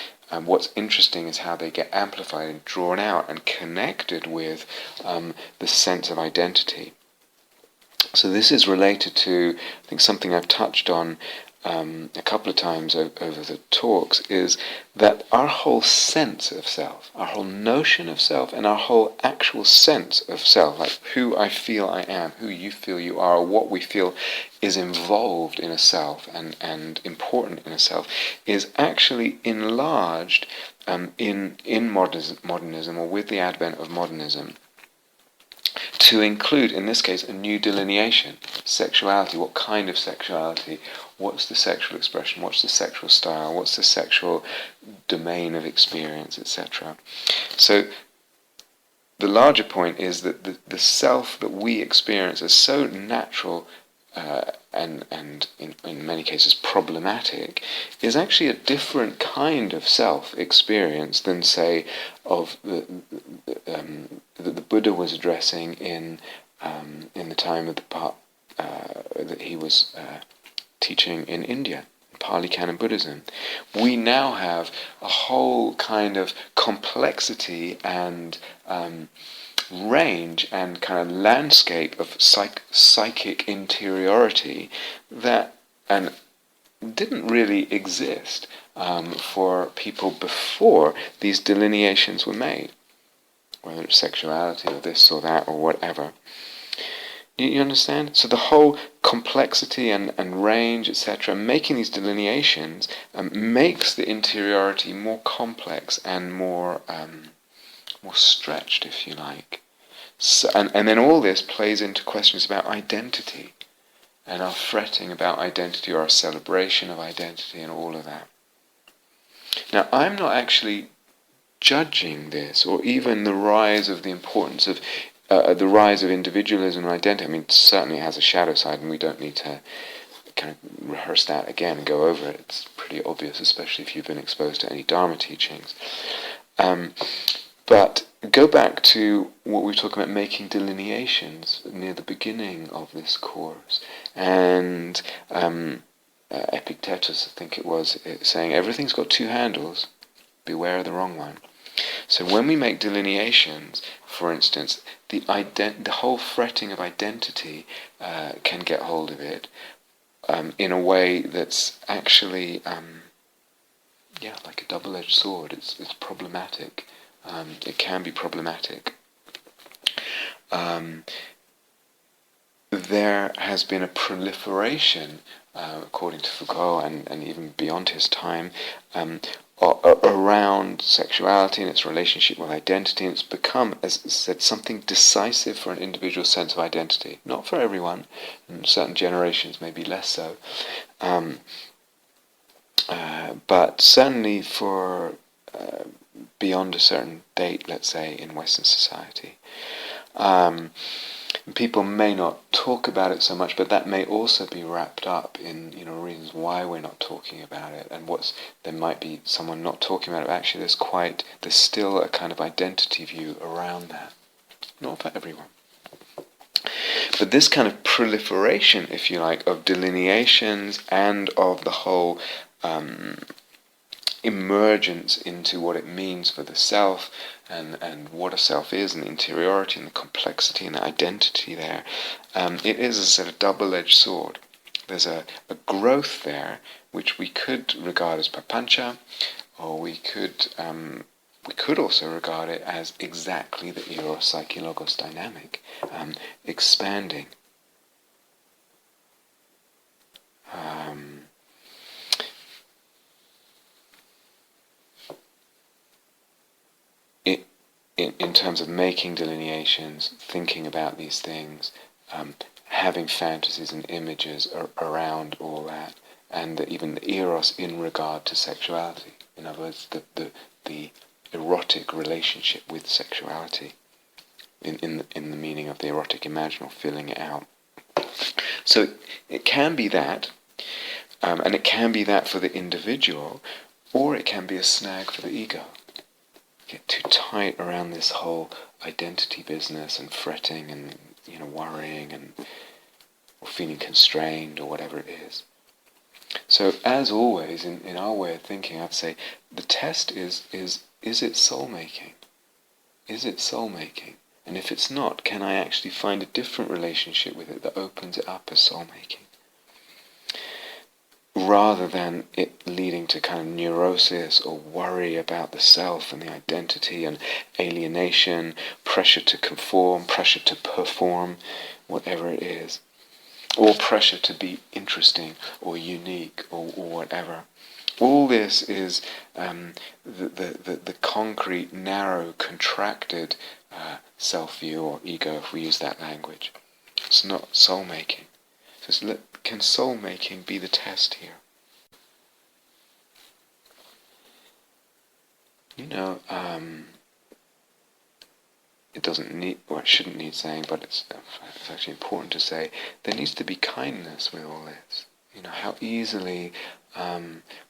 what's interesting is how they get amplified and drawn out and connected with the sense of identity. So this is related to, I think, something I've touched on a couple of times over the talks, is that our whole sense of self, our whole notion of self, and our whole actual sense of self, like who I feel I am, who you feel you are, or what we feel is involved in a self and important in a self, is actually enlarged in modernism, or with the advent of modernism, to include, in this case, a new delineation. Sexuality, what kind of sexuality, what's the sexual expression, what's the sexual style, what's the sexual domain of experience, etc. So the larger point is that the self that we experience is so natural and in many cases problematic, is actually a different kind of self-experience than, say, of that the Buddha was addressing in the time of that he was teaching in India, Pali Canon Buddhism, we now have a whole kind of complexity and range and kind of landscape of psychic interiority that didn't really exist for people before these delineations were made, whether it's sexuality or this or that or whatever. You understand? So the whole complexity and range, etc., making these delineations makes the interiority more complex and more stretched, if you like. So, and then all this plays into questions about identity and our fretting about identity or our celebration of identity and all of that. Now, I'm not actually judging this or even the rise of the importance of the rise of individualism and identity. I mean, certainly it has a shadow side, and we don't need to kind of rehearse that again and go over it. It's pretty obvious, especially if you've been exposed to any Dharma teachings. But go back to what we were talking about, making delineations near the beginning of this course. And Epictetus, I think it was, saying everything's got two handles, beware of the wrong one. So when we make delineations, for instance, the whole fretting of identity can get hold of it in a way that's actually, like a double-edged sword. It's problematic. It can be problematic. There has been a proliferation, according to Foucault and even beyond his time, around sexuality and its relationship with identity, and it's become, as I said, something decisive for an individual's sense of identity. Not for everyone, and certain generations maybe less so, but certainly for beyond a certain date, let's say, in Western society. People may not talk about it so much, but that may also be wrapped up in reasons why we're not talking about it, and there might be someone not talking about it. Actually, there's still a kind of identity view around that. Not for everyone. But this kind of proliferation, if you like, of delineations and of the whole emergence into what it means for the self and what a self is, and the interiority and the complexity and the identity there, it is a sort of double-edged sword. There's a growth there which we could regard as papancha, or we could also regard it as exactly the Eros Psyche Logos dynamic, expanding. In terms of making delineations, thinking about these things, having fantasies and images around all that, and even the eros in regard to sexuality. In other words, the erotic relationship with sexuality, in the meaning of the erotic-imaginal, filling it out. So it can be that, and it can be that for the individual, or it can be a snag for the ego. Get too tight around this whole identity business and fretting and worrying or feeling constrained or whatever it is. So as always in our way of thinking, I'd say the test is it soul-making? Is it soul-making? And if it's not, can I actually find a different relationship with it that opens it up as soul-making? Rather than it leading to kind of neurosis or worry about the self and the identity and alienation, pressure to conform, pressure to perform, whatever it is, or pressure to be interesting or unique or whatever. All this is the concrete, narrow, contracted self-view or ego, if we use that language. It's not soul-making. So can soul-making be the test here? It doesn't need, or it shouldn't need saying, but it's actually important to say, there needs to be kindness with all this. How easily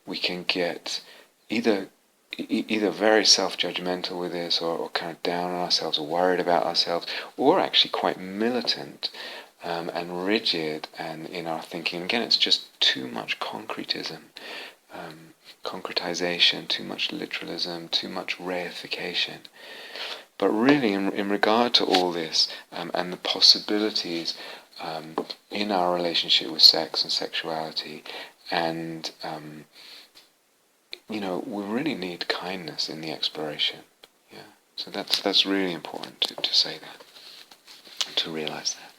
we can get either very self-judgmental with this, or kind of down on ourselves, or worried about ourselves, or actually quite militant and rigid and in our thinking. Again, it's just too much concretism, concretization, too much literalism, too much reification. But really, in regard to all this and the possibilities in our relationship with sex and sexuality, and we really need kindness in the exploration. Yeah, so that's really important to say that, to realize that.